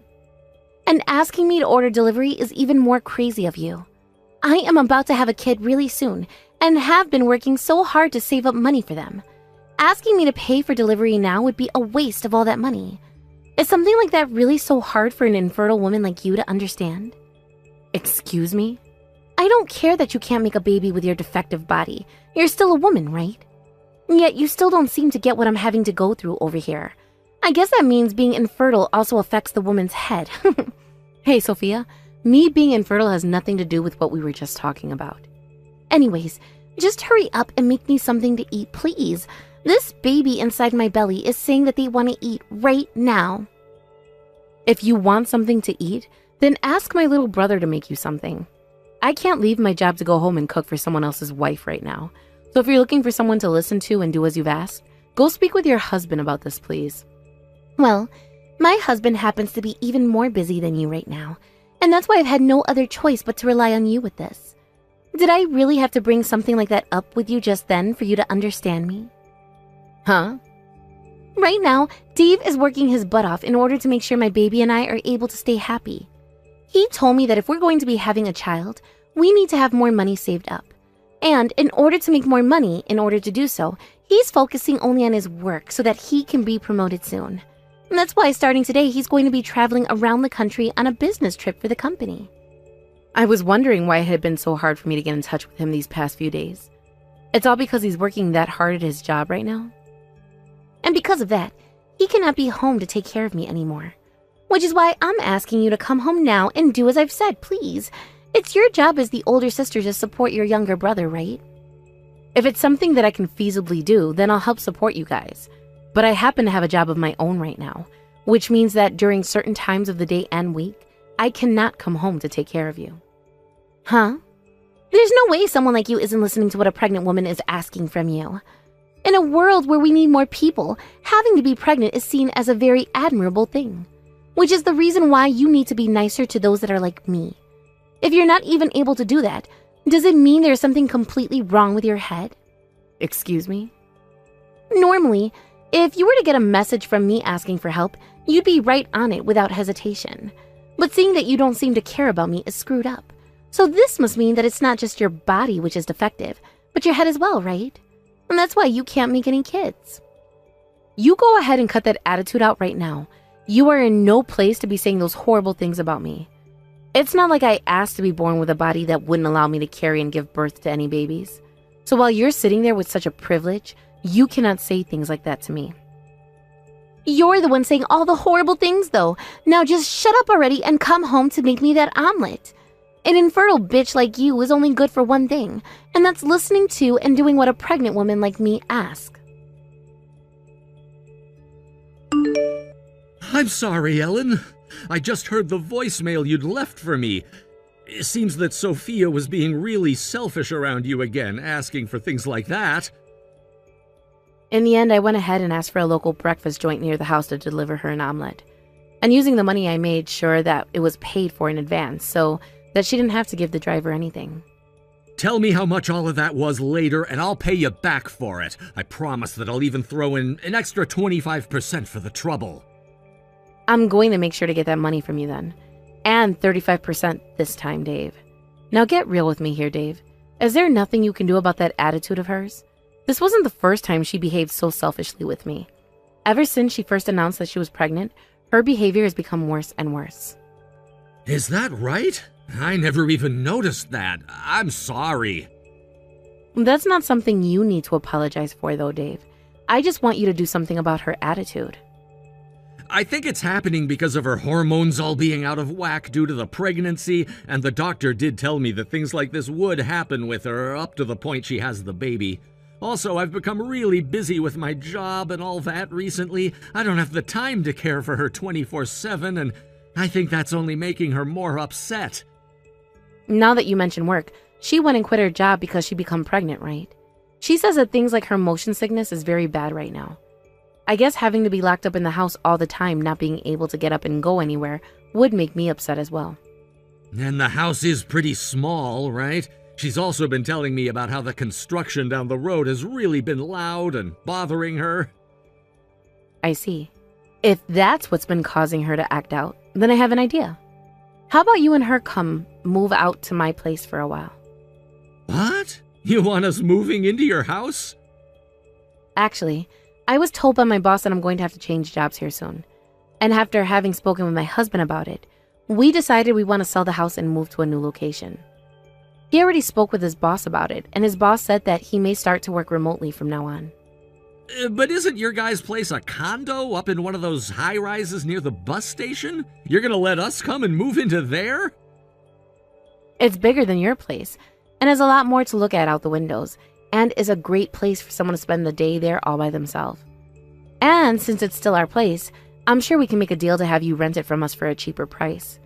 And asking me to order delivery is even more crazy of you. I am about to have a kid really soon and have been working so hard to save up money for them. Asking me to pay for delivery now would be a waste of all that money. Is something like that really so hard for an infertile woman like you to understand? Excuse me? I don't care that you can't make a baby with your defective body. You're still a woman, right? Yet you still don't seem to get what I'm having to go through over here. I guess that means being infertile also affects the woman's head. Hey, Sophia, me being infertile has nothing to do with what we were just talking about. Anyways, just hurry up and make me something to eat, please. This baby inside my belly is saying that they want to eat right now. If you want something to eat, then ask my little brother to make you something. I can't leave my job to go home and cook for someone else's wife right now. So if you're looking for someone to listen to and do as you've asked, go speak with your husband about this, please. Well, my husband happens to be even more busy than you right now, and that's why I've had no other choice but to rely on you with this. Did I really have to bring something like that up with you just then for you to understand me? Huh? Right now, Dave is working his butt off in order to make sure my baby and I are able to stay happy. He told me that if we're going to be having a child, we need to have more money saved up. And in order to make more money, in order to do so, he's focusing only on his work so that he can be promoted soon. And that's why starting today, he's going to be traveling around the country on a business trip for the company. I was wondering why it had been so hard for me to get in touch with him these past few days. It's all because he's working that hard at his job right now? And because of that, he cannot be home to take care of me anymore. Which is why I'm asking you to come home now and do as I've said, please. It's your job as the older sister to support your younger brother, right? If it's something that I can feasibly do, then I'll help support you guys. But I happen to have a job of my own right now, which means that during certain times of the day and week, I cannot come home to take care of you. Huh? There's no way someone like you isn't listening to what a pregnant woman is asking from you. In a world where we need more people, having to be pregnant is seen as a very admirable thing. Which is the reason why you need to be nicer to those that are like me. If you're not even able to do that, does it mean there's something completely wrong with your head? Excuse me? Normally, if you were to get a message from me asking for help, you'd be right on it without hesitation. But seeing that you don't seem to care about me is screwed up. So this must mean that it's not just your body which is defective, but your head as well, right? And that's why you can't make any kids. You go ahead and cut that attitude out right now. You are in no place to be saying those horrible things about me. It's not like I asked to be born with a body that wouldn't allow me to carry and give birth to any babies. So while you're sitting there with such a privilege, you cannot say things like that to me. You're the one saying all the horrible things, though. Now just shut up already and come home to make me that omelet. An infertile bitch like you is only good for one thing, and that's listening to and doing what a pregnant woman like me asks. I'm sorry, Ellen. I just heard the voicemail you'd left for me. It seems that Sophia was being really selfish around you again, asking for things like that. In the end, I went ahead and asked for a local breakfast joint near the house to deliver her an omelet. And using the money, I made sure that it was paid for in advance, so that she didn't have to give the driver anything. Tell me how much all of that was later, and I'll pay you back for it. I promise that I'll even throw in an extra 25% for the trouble. I'm going to make sure to get that money from you then. And 35% this time, Dave. Now get real with me here, Dave. Is there nothing you can do about that attitude of hers? This wasn't the first time she behaved so selfishly with me. Ever since she first announced that she was pregnant, her behavior has become worse and worse. Is that right? I never even noticed that. I'm sorry. That's not something you need to apologize for, though, Dave. I just want you to do something about her attitude. I think it's happening because of her hormones all being out of whack due to the pregnancy, and the doctor did tell me that things like this would happen with her up to the point she has the baby. Also, I've become really busy with my job and all that recently. I don't have the time to care for her 24/7, and I think that's only making her more upset. Now that you mention work, she went and quit her job because she became pregnant, right? She says that things like her motion sickness is very bad right now. I guess having to be locked up in the house all the time, not being able to get up and go anywhere, would make me upset as well. And the house is pretty small, right? She's also been telling me about how the construction down the road has really been loud and bothering her. I see. If that's what's been causing her to act out, then I have an idea. How about you and her come move out to my place for a while? What? You want us moving into your house? Actually, I was told by my boss that I'm going to have to change jobs here soon. And after having spoken with my husband about it, we decided we want to sell the house and move to a new location. He already spoke with his boss about it, and his boss said that he may start to work remotely from now on. But isn't your guy's place a condo up in one of those high-rises near the bus station? You're gonna let us come and move into there? It's bigger than your place, and has a lot more to look at out the windows, and is a great place for someone to spend the day there all by themselves. And since it's still our place, I'm sure we can make a deal to have you rent it from us for a cheaper price.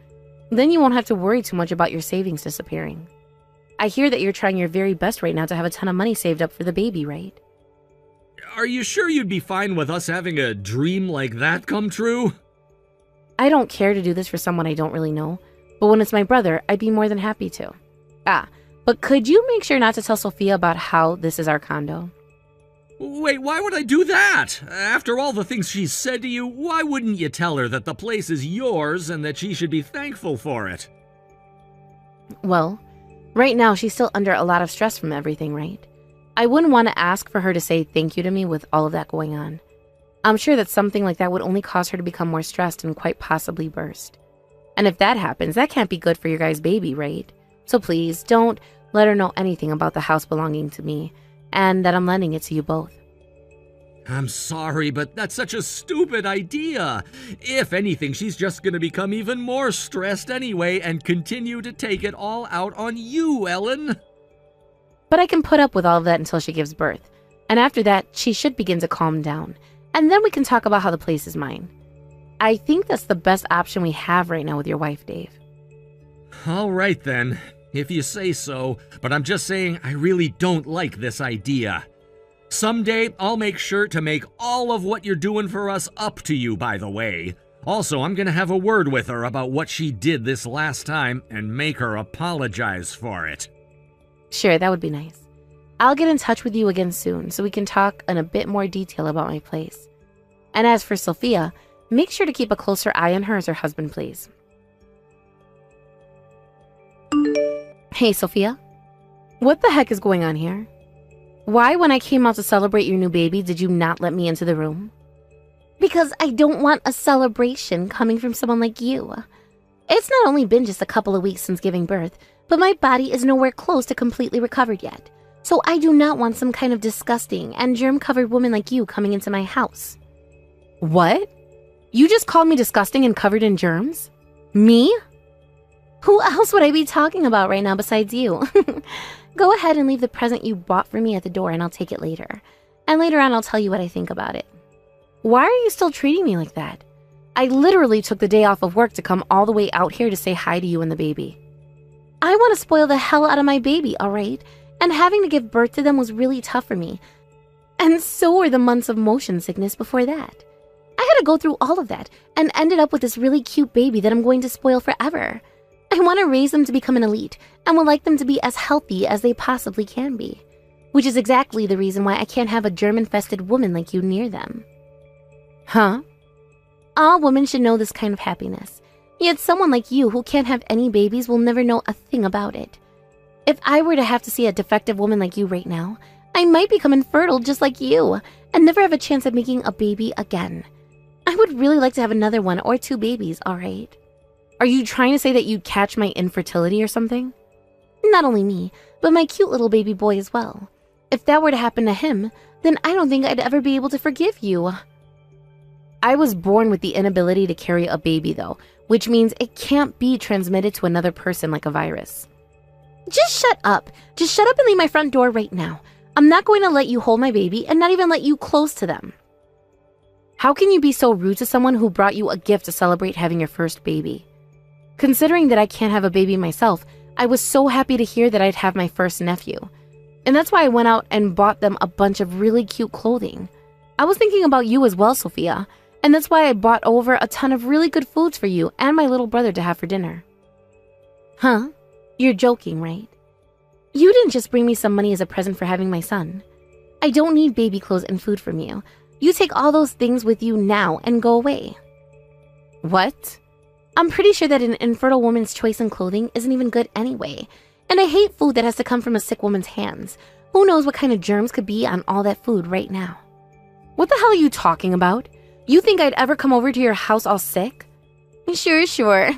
Then you won't have to worry too much about your savings disappearing. I hear that you're trying your very best right now to have a ton of money saved up for the baby, right? Are you sure you'd be fine with us having a dream like that come true? I don't care to do this for someone I don't really know, but when it's my brother, I'd be more than happy to. But could you make sure not to tell Sophia about how this is our condo? Wait, why would I do that? After all the things she's said to you, why wouldn't you tell her that the place is yours and that she should be thankful for it? Well, right now she's still under a lot of stress from everything, right? I wouldn't want to ask for her to say thank you to me with all of that going on. I'm sure that something like that would only cause her to become more stressed and quite possibly burst. And if that happens, that can't be good for your guys' baby, right? So please, don't let her know anything about the house belonging to me, and that I'm lending it to you both. I'm sorry, but that's such a stupid idea. If anything, she's just gonna become even more stressed anyway and continue to take it all out on you, Ellen. But I can put up with all of that until she gives birth, and after that, she should begin to calm down, and then we can talk about how the place is mine. I think that's the best option we have right now with your wife, Dave. All right then, if you say so, but I'm just saying I really don't like this idea. Someday, I'll make sure to make all of what you're doing for us up to you, by the way. Also, I'm gonna have a word with her about what she did this last time and make her apologize for it. Sure, that would be nice. I'll get in touch with you again soon so we can talk in a bit more detail about my place. And as for Sophia, make sure to keep a closer eye on her as her husband, please. Hey, Sophia. What the heck is going on here? Why, when I came out to celebrate your new baby, did you not let me into the room? Because I don't want a celebration coming from someone like you. It's not only been just a couple of weeks since giving birth, but my body is nowhere close to completely recovered yet. So I do not want some kind of disgusting and germ-covered woman like you coming into my house. What? You just called me disgusting and covered in germs? Me? Who else would I be talking about right now besides you? Go ahead and leave the present you bought for me at the door and I'll take it later. And later on I'll tell you what I think about it. Why are you still treating me like that? I literally took the day off of work to come all the way out here to say hi to you and the baby. I want to spoil the hell out of my baby, alright? And having to give birth to them was really tough for me. And so were the months of motion sickness before that. I had to go through all of that and ended up with this really cute baby that I'm going to spoil forever. I want to raise them to become an elite and would like them to be as healthy as they possibly can be. Which is exactly the reason why I can't have a germ-infested woman like you near them. Huh? All women should know this kind of happiness. Yet someone like you who can't have any babies will never know a thing about it. If I were to have to see a defective woman like you right now, I might become infertile just like you and never have a chance at making a baby again. I would really like to have another 1 or 2 babies, alright? Are you trying to say that you'd catch my infertility or something? Not only me, but my cute little baby boy as well. If that were to happen to him, then I don't think I'd ever be able to forgive you. I was born with the inability to carry a baby though, which means it can't be transmitted to another person like a virus. Just shut up. Just shut up and leave my front door right now. I'm not going to let you hold my baby and not even let you close to them. How can you be so rude to someone who brought you a gift to celebrate having your first baby? Considering that I can't have a baby myself, I was so happy to hear that I'd have my first nephew. And that's why I went out and bought them a bunch of really cute clothing. I was thinking about you as well, Sophia, and that's why I bought over a ton of really good foods for you and my little brother to have for dinner. Huh? You're joking, right? You didn't just bring me some money as a present for having my son. I don't need baby clothes and food from you. You take all those things with you now and go away. What? I'm pretty sure that an infertile woman's choice in clothing isn't even good anyway. And I hate food that has to come from a sick woman's hands. Who knows what kind of germs could be on all that food right now? What the hell are you talking about? You think I'd ever come over to your house all sick? Sure.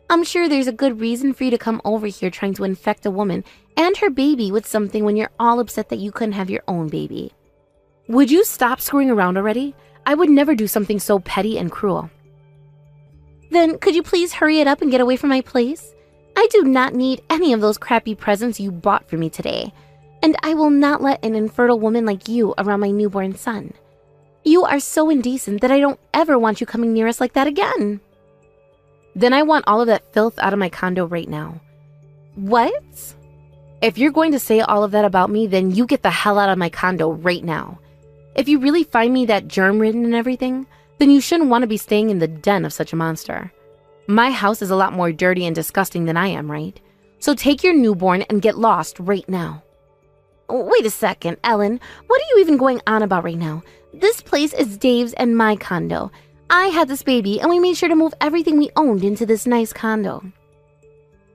I'm sure there's a good reason for you to come over here trying to infect a woman and her baby with something when you're all upset that you couldn't have your own baby. Would you stop screwing around already? I would never do something so petty and cruel. Then could you please hurry it up and get away from my place? I do not need any of those crappy presents you bought for me today. And I will not let an infertile woman like you around my newborn son. You are so indecent that I don't ever want you coming near us like that again. Then I want all of that filth out of my condo right now. What? If you're going to say all of that about me, then you get the hell out of my condo right now. If you really find me that germ-ridden and everything, then you shouldn't want to be staying in the den of such a monster. My house is a lot more dirty and disgusting than I am, right? So take your newborn and get lost right now. Wait a second, Ellen. What are you even going on about right now? This place is Dave's and my condo. I had this baby and we made sure to move everything we owned into this nice condo.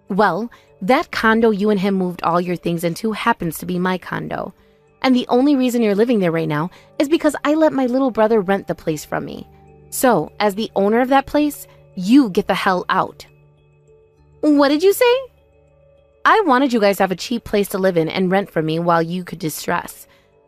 Well, that condo you and him moved all your things into happens to be my condo. And the only reason you're living there right now is because I let my little brother rent the place from me. So, as the owner of that place, you get the hell out. What did you say? I wanted you guys to have a cheap place to live in and rent from me while you could distress.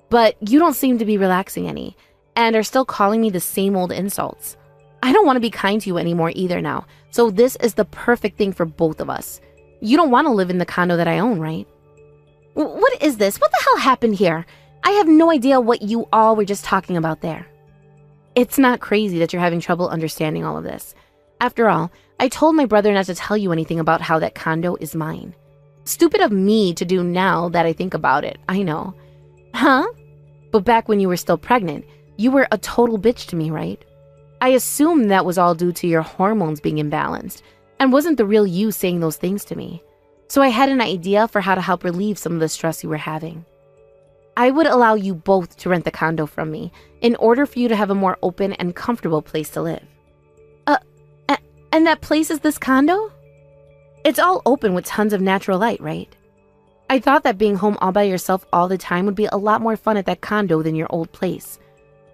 But you don't seem to be relaxing any, and are still calling me the same old insults. I don't want to be kind to you anymore either now, so this is the perfect thing for both of us. You don't want to live in the condo that I own, right? What is this? What the hell happened here? I have no idea what you all were just talking about there. It's not crazy that you're having trouble understanding all of this. After all, I told my brother not to tell you anything about how that condo is mine. Stupid of me to do now that I think about it, I know. Huh? But back when you were still pregnant, you were a total bitch to me, right? I assumed that was all due to your hormones being imbalanced, and wasn't the real you saying those things to me. So I had an idea for how to help relieve some of the stress you were having. I would allow you both to rent the condo from me in order for you to have a more open and comfortable place to live. And that place is this condo? It's all open with tons of natural light, right? I thought that being home all by yourself all the time would be a lot more fun at that condo than your old place.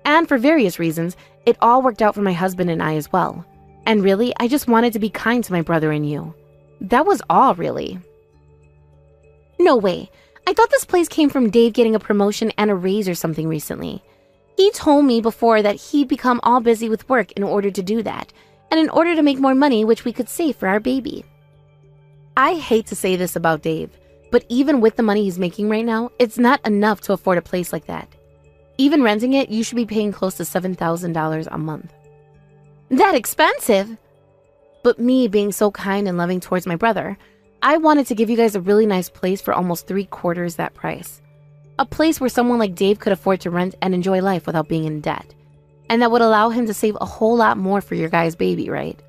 And for various reasons, it all worked out for my husband and I as well. And really, I just wanted to be kind to my brother and you. That was all, really. No way. I thought this place came from Dave getting a promotion and a raise or something recently. He told me before that he'd become all busy with work in order to do that, and in order to make more money which we could save for our baby. I hate to say this about Dave, but even with the money he's making right now, it's not enough to afford a place like that. Even renting it, you should be paying close to $7,000 a month. That expensive? But me being so kind and loving towards my brother, I wanted to give you guys a really nice place for almost 3/4 that price. A place where someone like Dave could afford to rent and enjoy life without being in debt. And that would allow him to save a whole lot more for your guys' baby, right?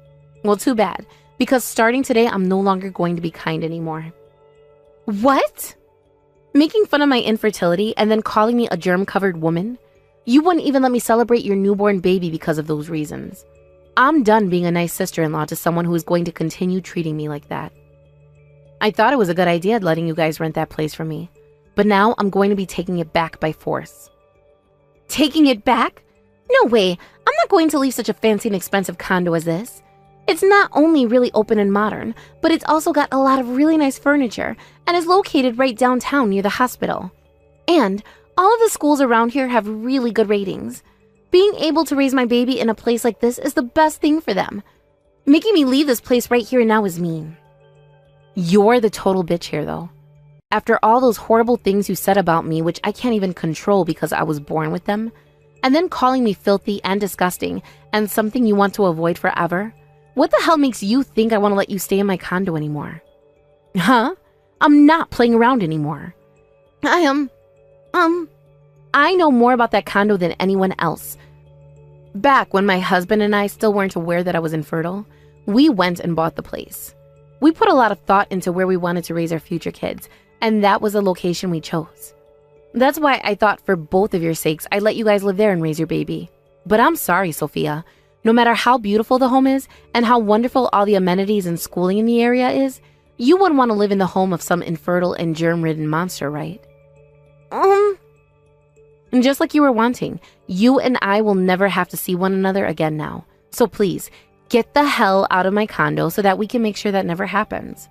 Well, too bad, because starting today, I'm no longer going to be kind anymore. What? Making fun of my infertility and then calling me a germ-covered woman? You wouldn't even let me celebrate your newborn baby because of those reasons. I'm done being a nice sister-in-law to someone who is going to continue treating me like that. I thought it was a good idea letting you guys rent that place from me, but now I'm going to be taking it back by force. Taking it back? No way, I'm not going to leave such a fancy and expensive condo as this. It's not only really open and modern, but it's also got a lot of really nice furniture and is located right downtown near the hospital. And all of the schools around here have really good ratings. Being able to raise my baby in a place like this is the best thing for them. Making me leave this place right here and now is mean. You're the total bitch here, though. After all those horrible things you said about me, which I can't even control because I was born with them, and then calling me filthy and disgusting and something you want to avoid forever, what the hell makes you think I want to let you stay in my condo anymore? Huh? I'm not playing around anymore. I know more about that condo than anyone else. Back when my husband and I still weren't aware that I was infertile, we went and bought the place. We put a lot of thought into where we wanted to raise our future kids, and that was the location we chose. That's why I thought for both of your sakes, I'd let you guys live there and raise your baby. But I'm sorry, Sophia. No matter how beautiful the home is, and how wonderful all the amenities and schooling in the area is, you wouldn't want to live in the home of some infertile and germ-ridden monster, right? And just like you were wanting, you and I will never have to see one another again now. So please, get the hell out of my condo so that we can make sure that never happens.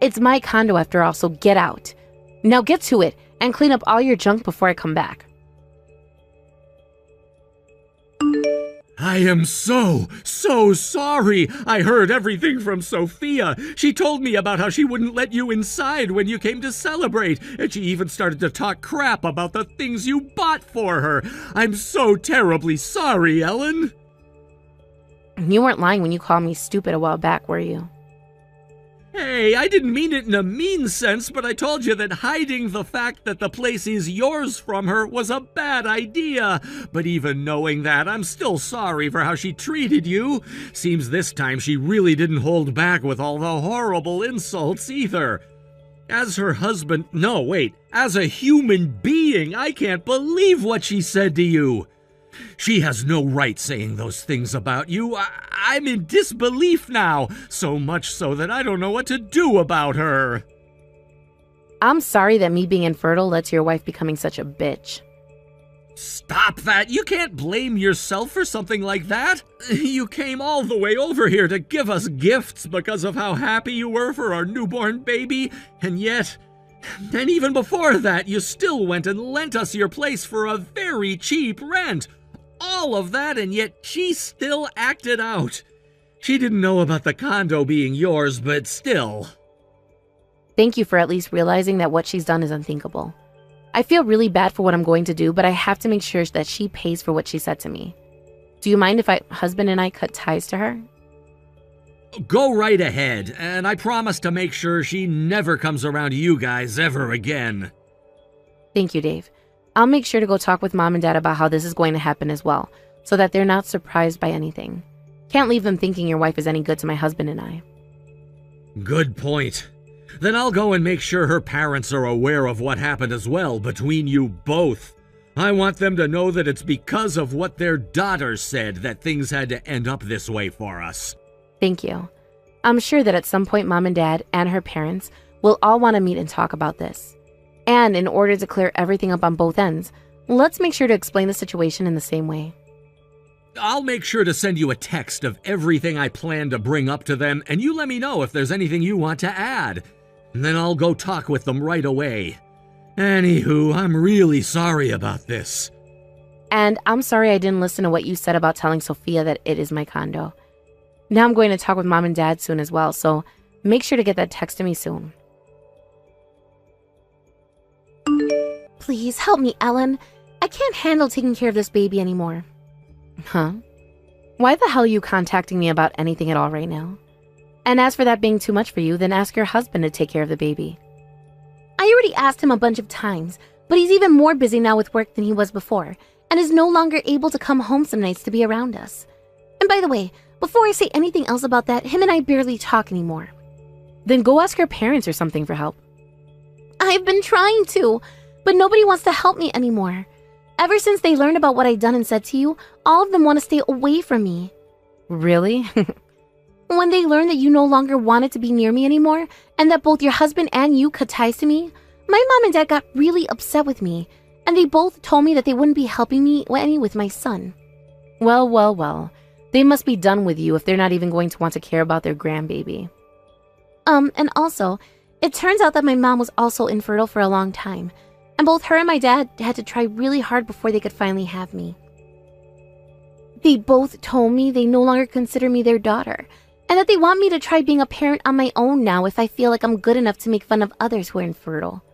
It's my condo after all, so get out. Now get to it and clean up all your junk before I come back. I am so sorry. I heard everything from Sophia. She told me about how she wouldn't let you inside when you came to celebrate, and she even started to talk crap about the things you bought for her. I'm so terribly sorry, Ellen. You weren't lying when you called me stupid a while back, were you? Hey, I didn't mean it in a mean sense, but I told you that hiding the fact that the place is yours from her was a bad idea. But even knowing that, I'm still sorry for how she treated you. Seems this time she really didn't hold back with all the horrible insults either. As her husband, no, wait, as a human being, I can't believe what she said to you. She has no right saying those things about you. I'm in disbelief now, so much so that I don't know what to do about her. I'm sorry that me being infertile led to your wife becoming such a bitch. Stop that! You can't blame yourself for something like that. You came all the way over here to give us gifts because of how happy you were for our newborn baby, and yet... And even before that, you still went and lent us your place for a very cheap rent. All of that, and yet she still acted out. She didn't know about the condo being yours, but still. Thank you for at least realizing that what she's done is unthinkable. I feel really bad for what I'm going to do, but I have to make sure that she pays for what she said to me. Do you mind if husband and I cut ties to her? Go right ahead, and I promise to make sure she never comes around you guys ever again. Thank you, Dave. I'll make sure to go talk with Mom and Dad about how this is going to happen as well, so that they're not surprised by anything. Can't leave them thinking your wife is any good to my husband and I. Good point. Then I'll go and make sure her parents are aware of what happened as well between you both. I want them to know that it's because of what their daughter said that things had to end up this way for us. Thank you. I'm sure that at some point Mom and Dad and her parents will all want to meet and talk about this. And in order to clear everything up on both ends, let's make sure to explain the situation in the same way. I'll make sure to send you a text of everything I plan to bring up to them, and you let me know if there's anything you want to add. And then I'll go talk with them right away. Anywho, I'm really sorry about this. And I'm sorry I didn't listen to what you said about telling Sophia that it is my condo. Now I'm going to talk with Mom and Dad soon as well, so make sure to get that text to me soon. Please help me, Ellen. I can't handle taking care of this baby anymore. Huh? Why the hell are you contacting me about anything at all right now? And as for that being too much for you, then ask your husband to take care of the baby. I already asked him a bunch of times, but he's even more busy now with work than he was before, and is no longer able to come home some nights to be around us. And by the way, before I say anything else about that, him and I barely talk anymore. Then go ask your parents or something for help. I've been trying to, but nobody wants to help me anymore. Ever since they learned about what I'd done and said to you, all of them want to stay away from me. Really? When they learned that you no longer wanted to be near me anymore, and that both your husband and you cut ties to me, my mom and dad got really upset with me, and they both told me that they wouldn't be helping me any with my son. Well. They must be done with you if they're not even going to want to care about their grandbaby. And also, it turns out that my mom was also infertile for a long time, and both her and my dad had to try really hard before they could finally have me. They both told me they no longer consider me their daughter, and that they want me to try being a parent on my own now if I feel like I'm good enough to make fun of others who are infertile.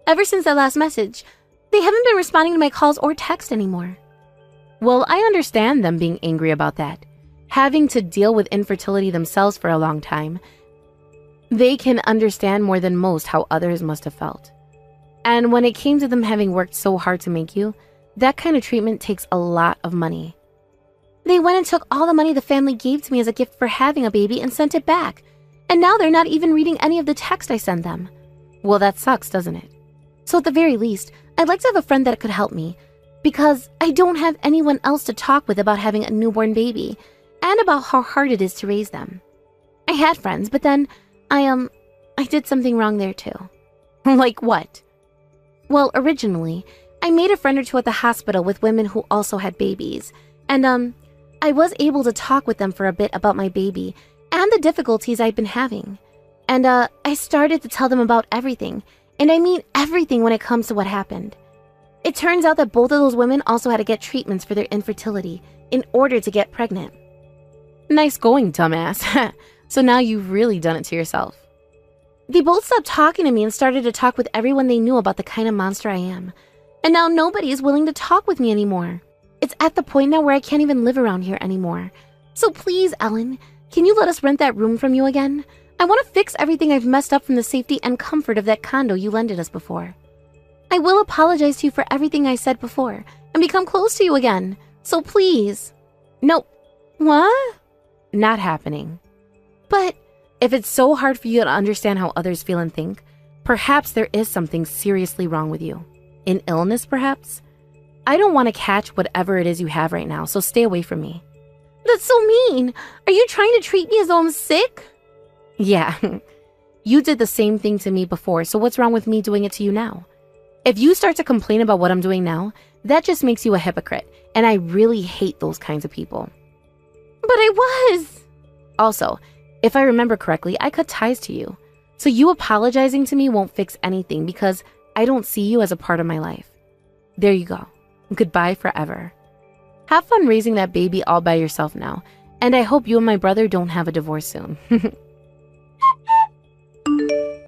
Ever since that last message, they haven't been responding to my calls or text anymore. Well, I understand them being angry about that. Having to deal with infertility themselves for a long time, they can understand more than most how others must have felt. And when it came to them having worked so hard to make you, that kind of treatment takes a lot of money. They went and took all the money the family gave to me as a gift for having a baby and sent it back. And now they're not even reading any of the text I send them. Well, that sucks, doesn't it? So at the very least, I'd like to have a friend that could help me, because I don't have anyone else to talk with about having a newborn baby and about how hard it is to raise them. I had friends, but then I did something wrong there too. Like what? Well, originally, I made a friend or two at the hospital with women who also had babies, and I was able to talk with them for a bit about my baby and the difficulties I'd been having. And I started to tell them about everything, and I mean everything when it comes to what happened. It turns out that both of those women also had to get treatments for their infertility in order to get pregnant. Nice going, dumbass. So now you've really done it to yourself. They both stopped talking to me and started to talk with everyone they knew about the kind of monster I am. And now nobody is willing to talk with me anymore. It's at the point now where I can't even live around here anymore. So please, Ellen, can you let us rent that room from you again? I want to fix everything I've messed up from the safety and comfort of that condo you lended us before. I will apologize to you for everything I said before and become close to you again. So please. Nope. What? Not happening. But if it's so hard for you to understand how others feel and think, perhaps there is something seriously wrong with you. An illness, perhaps? I don't want to catch whatever it is you have right now, so stay away from me. That's so mean. Are you trying to treat me as though I'm sick? Yeah. You did the same thing to me before, so what's wrong with me doing it to you now? If you start to complain about what I'm doing now, that just makes you a hypocrite, and I really hate those kinds of people. But I was. Also, if I remember correctly, I cut ties to you. So you apologizing to me won't fix anything because I don't see you as a part of my life. There you go. Goodbye forever. Have fun raising that baby all by yourself now, and I hope you and my brother don't have a divorce soon.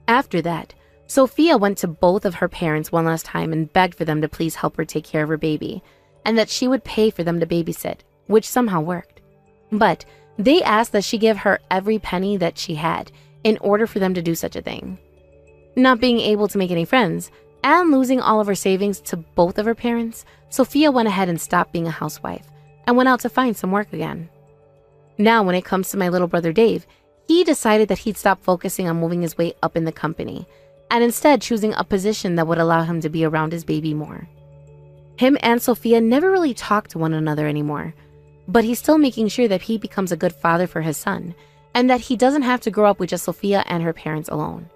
After that, Sophia went to both of her parents one last time and begged for them to please help her take care of her baby, and that she would pay for them to babysit, which somehow worked. But they asked that she give her every penny that she had in order for them to do such a thing. Not being able to make any friends, and losing all of her savings to both of her parents, Sophia went ahead and stopped being a housewife, and went out to find some work again. Now when it comes to my little brother Dave, he decided that he'd stop focusing on moving his way up in the company, and instead choosing a position that would allow him to be around his baby more. Him and Sophia never really talk to one another anymore, but he's still making sure that he becomes a good father for his son, and that he doesn't have to grow up with just Sophia and her parents alone.